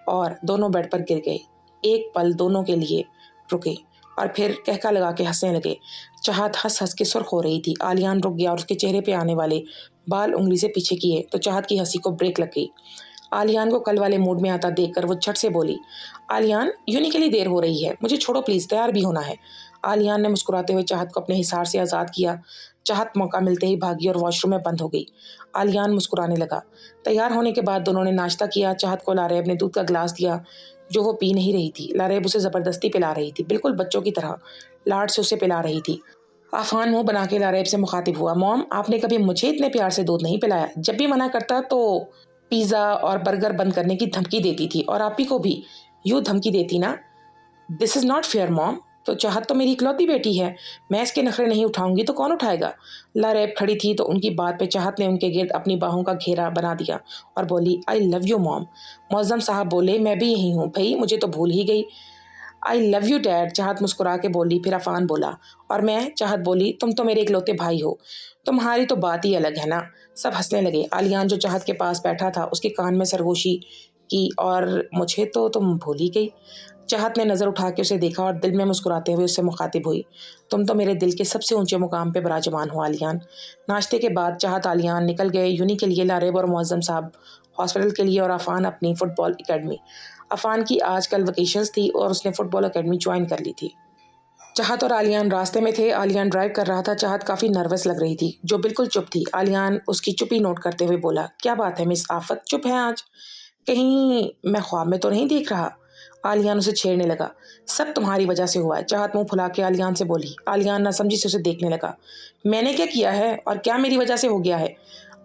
और दोनों बेड पर गिर गए। एक पल दोनों के लिए रुके और फिर कहका लगा के हंसने लगे। चाहत हंस हंस के सुर्ख हो रही थी। आलियान रुक गया और उसके चेहरे पे आने वाले बाल उंगली से पीछे किए तो चाहत की हंसी को ब्रेक लग गई। आलियान को कल वाले मूड में आता देखकर वो झट से बोली, आलियान यूनी के लिए देर हो रही है, मुझे छोड़ो प्लीज, तैयार भी होना है। आलियान ने मुस्कुराते हुए चाहत को अपने हिसार से आज़ाद किया। चाहत मौका मिलते ही भागी और वॉशरूम में बंद हो गई। आलियान मुस्कुराने लगा। तैयार होने के बाद दोनों ने नाश्ता किया। चाहत को लारेब ने दूध का गिलास दिया जो वो पी नहीं रही थी। लारेब उसे जबरदस्ती पिला रही थी, बिल्कुल बच्चों की तरह लाड से उसे पिला रही थी। आफान मुंह बना के लारेब से मुखातिब हुआ, मॉम आपने कभी मुझे इतने प्यार से दूध नहीं पिलाया। जब भी मना करता तो पिज्जा और बर्गर बंद करने की धमकी देती थी, और आप ही को भी यूं धमकी देती ना। This is not fair mom. तो चाहत तो मेरी इकलौती बेटी है, मैं इसके नखरे नहीं उठाऊंगी तो कौन उठाएगा? लारेब खड़ी थी तो उनकी बात पे चाहत ने उनके गिर्द अपनी बाहों का घेरा बना दिया और बोली, I love you mom. Maujam साहब बोले, मैं भी यही हूँ भाई, मुझे तो भूल ही गई। आई लव यू डैड, चाहत मुस्कुरा के बोली। फिर अफान बोला, और मैं? चाहत बोली, तुम तो मेरे इकलौते भाई हो, तुम्हारी तो बात ही अलग है ना। सब हंसने लगे। आलियान जो चाहत के पास बैठा था उसके कान में सरगोशी की, और मुझे तो तुम भूल ही गई। चाहत ने नज़र उठा के उसे देखा और दिल में मुस्कुराते हुए उससे मुखातिब हुई, तुम तो मेरे दिल के सबसे ऊंचे मुकाम पे विराजमान हो आलियान। नाश्ते के बाद चाहत आलियान निकल गए यूनी के लिए, लारेब और मौजम साहब हॉस्पिटल के लिए, और अफान अपनी फुटबॉल एकेडमी। अफान की आजकल वेकेशंस थी और उसने फुटबॉल एकेडमी ज्वाइन कर ली थी। चाहत और आलियान रास्ते में थे। आलियान ड्राइव कर रहा था। चाहत काफ़ी नर्वस लग रही थी, जो बिल्कुल चुप थी। आलियान उसकी चुप्पी नोट करते हुए बोला, क्या बात है मिस आफत, चुप है आज? कहीं मैं ख्वाब में तो नहीं देख रहा? आलियान उसे छेड़ने लगा। सब तुम्हारी वजह से हुआ है। चाहत मुंह फुला के आलियान से बोली। आलियान नासमझी से उसे देखने लगा। मैंने क्या किया है और क्या मेरी वजह से हो गया है?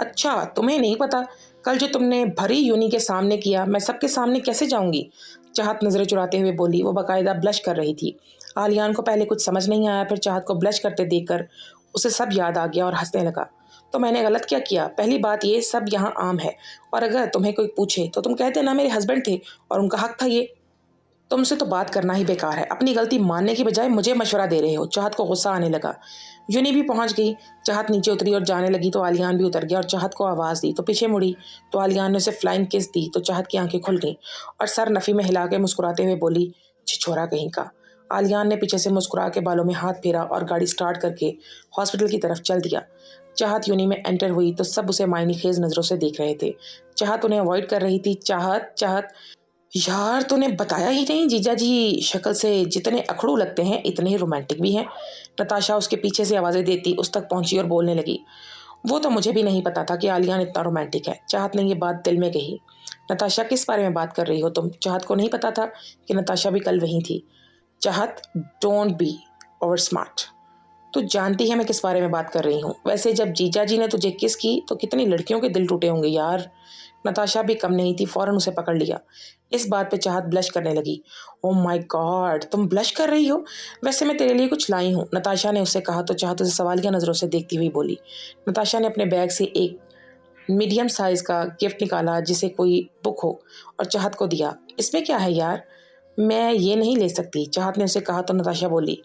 अच्छा, तुम्हें नहीं पता? कल जो तुमने भरी यूनी के सामने किया, मैं सबके सामने कैसे जाऊंगी? चाहत नजरें चुराते हुए बोली। वो बाकायदा ब्लश कर रही थी। आलियान को पहले कुछ समझ नहीं आया, फिर चाहत को ब्लश करते देखकर उसे सब याद आ गया और हंसने लगा। तो मैंने गलत क्या किया? पहली बात, ये सब यहाँ आम है, और अगर तुम्हें कोई पूछे तो तुम कहते ना मेरे हस्बैंड थे और उनका हक था ये। तुमसे तो बात करना ही बेकार है, अपनी गलती मानने की बजाय मुझे मशवरा दे रहे हो। चाहत को गुस्सा आने लगा। यूनी भी पहुंच गई। चाहत नीचे उतरी और जाने लगी तो आलियान भी उतर गया और चाहत को आवाज़ दी तो पीछे मुड़ी तो आलियान ने उसे फ्लाइंग किस दी तो चाहत की आंखें खुल गईं और सर नफ़ी में हिला के मुस्कुराते हुए बोली, छिछोरा कहीं का। आलियान ने पीछे से मुस्कुरा के बालों में हाथ फेरा और गाड़ी स्टार्ट करके हॉस्पिटल की तरफ चल दिया। चाहत यूनी में एंटर हुई तो सब उसे मायनी खेज नज़रों से देख रहे थे। चाहत उन्हें अवॉइड कर रही थी। चाहत चाहत यार, तूने बताया ही नहीं, जीजा जी शक्ल से जितने अखड़ू लगते हैं इतने ही रोमांटिक भी हैं। नताशा उसके पीछे से आवाज़ें देती उस तक पहुंची और बोलने लगी, वो तो मुझे भी नहीं पता था कि आलियान इतना रोमांटिक है। चाहत ने ये बात दिल में कही। नताशा, किस बारे में बात कर रही हो तुम? चाहत को नहीं पता था कि नताशा भी कल वहीं थी। चाहत, डोंट बी ओवर स्मार्ट। तू जानती है मैं किस बारे में बात कर रही हूँ। वैसे जब जीजा जी ने तुझे किस की तो कितनी लड़कियों के दिल टूटे होंगे यार। नताशा भी कम नहीं थी, फौरन उसे पकड़ लिया। इस बात पे चाहत ब्लश करने लगी। ओह माय गॉड, तुम ब्लश कर रही हो? वैसे मैं तेरे लिए कुछ लाई हूँ, नताशा ने उसे कहा तो चाहत उसे सवालिया नज़रों से देखती हुई बोली। नताशा ने अपने बैग से एक मीडियम साइज का गिफ्ट निकाला जिसे कोई बुक हो और चाहत को दिया। इसमें क्या है यार? मैं ये नहीं ले सकती, चाहत ने उसे कहा तो नताशा बोली,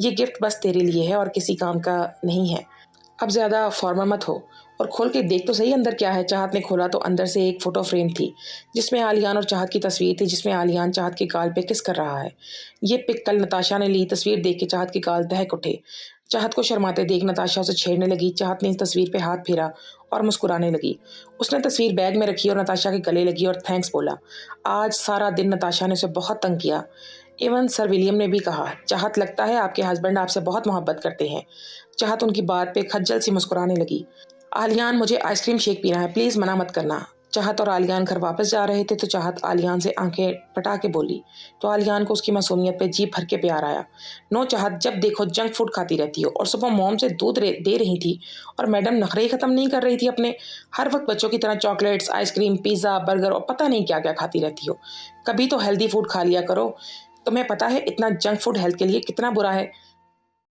ये गिफ्ट बस तेरे लिए है और किसी काम का नहीं है। अब ज़्यादा फॉर्मल मत हो। اور کھول کے دیکھ تو صحیح اندر کیا ہے۔ چاہت نے کھولا تو اندر سے ایک فوٹو فریم تھی جس میں عالیان اور چاہت کی تصویر تھی، جس میں عالیان چاہت کے گال پہ کس کر رہا ہے۔ یہ پک کل نتاشا نے لی۔ تصویر دیکھ کے چاہت کے گال دہک اٹھے۔ چاہت کو شرماتے دیکھ نتاشا اسے چھیڑنے لگی۔ چاہت نے اس تصویر پہ ہاتھ پھیرا اور مسکرانے لگی۔ اس نے تصویر بیگ میں رکھی اور نتاشا کے گلے لگی اور تھینکس بولا۔ آج سارا دن نتاشا نے اسے بہت تنگ کیا۔ ایون سر ولیم نے بھی کہا، چاہت لگتا ہے آپ کے ہسبینڈ آپ سے بہت محبت کرتے ہیں۔ چاہت ان کی بات پہ کھجل سی مسکرانے لگی۔ عالیان مجھے آئس کریم شیک پینا ہے، پلیز منع مت کرنا۔ چاہت اور عالیان گھر واپس جا رہے تھے تو چاہت عالیان سے آنکھیں پٹا کے بولی تو عالیان کو اس کی معصومیت پہ جی بھر کے پیار آیا۔ نو چاہت، جب دیکھو جنک فوڈ کھاتی رہتی ہو، اور صبح موم سے دودھ دے رہی تھی اور میڈم نخرے ہی ختم نہیں کر رہی تھی اپنے۔ ہر وقت بچوں کی طرح chocolates, ice cream, pizza, burger اور پتہ نہیں کیا کیا کھاتی رہتی ہو۔ کبھی تو ہیلدی فوڈ کھا لیا کرو۔ تمہیں پتہ ہے اتنا جنک فوڈ ہیلتھ کے لیے کتنا برا ہے۔